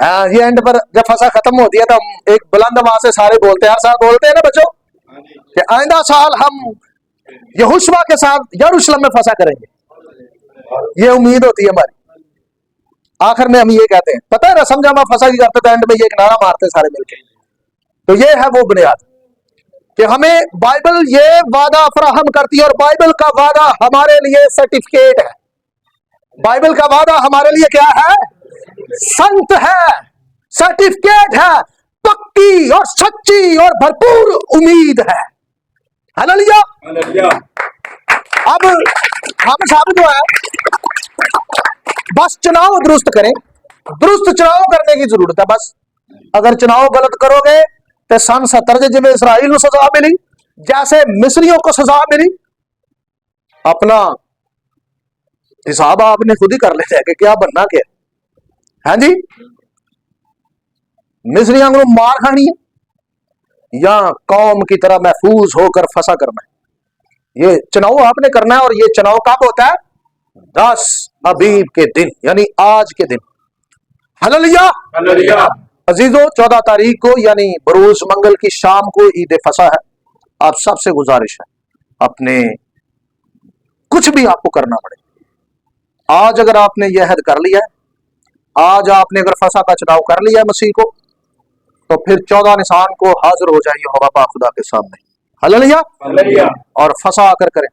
हाँ, ये एंड पर जब फंसा खत्म होती है तो हम एक बुलंद आवाज से सारे बोलते हैं। हर साल बोलते हैं ना बच्चों कि आइंदा साल हम यहोशुआ के साथ यरूशलेम में फंसा करेंगे। ये उम्मीद होती है हमारी। आखिर में हम ये कहते हैं, पता है रस्म जब हम फंसा की करते तो एंड में ये एक नारा मारते सारे मिलकर। तो ये है वो बुनियाद कि हमें बाइबल ये वादा फराहम करती है। और बाइबल का वादा हमारे लिए सर्टिफिकेट है। बाइबल का वादा हमारे लिए क्या है? संत है, सर्टिफिकेट है, पक्की और सच्ची और भरपूर उम्मीद है। हालेलुया। अब हम सब जो है बस चुनाव दुरुस्त करें। दुरुस्त चुनाव करने की जरूरत है बस। अगर चुनाव गलत करोगे तो सन 70 जिम्मे इसराइल को सजा मिली, जैसे मिस्रियों को सजा मिली, अपना हिसाब आपने खुद ही कर लेते हैं कि क्या बनना क्या है जी। मिस्रियों को मार खानी है या कौम की तरह महफूज होकर फंसा करना है? ये चुनाव आपने करना है। और ये चुनाव कब होता है? 10 अबीब के दिन, यानी आज के दिन। हालेलुया। अजीजों, 14 तारीख को यानी बरूज मंगल की शाम को ईद फसा है। आप सबसे गुजारिश है, अपने कुछ भी आपको करना पड़े, आज अगर आपने यह हद कर लिया है, आज आपने अगर फसा का चुनाव कर लिया है मसीह को, तो फिर 14 निशान को हाजिर हो जाइए होगा पाक खुदा के सामने। हालेलुया। और फसा आकर करें।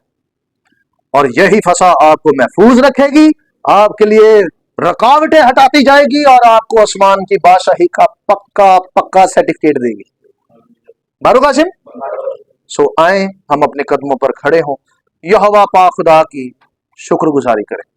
और यही फसा आपको महफूज रखेगी, आपके लिए रुकावटें हटाती जाएगी और आपको आसमान की बादशाही का पक्का पक्का सर्टिफिकेट देगी। बारू कासिम। सो आए हम अपने कदमों पर खड़े हों, यहोवा पाक खुदा की शुक्रगुजारी करें।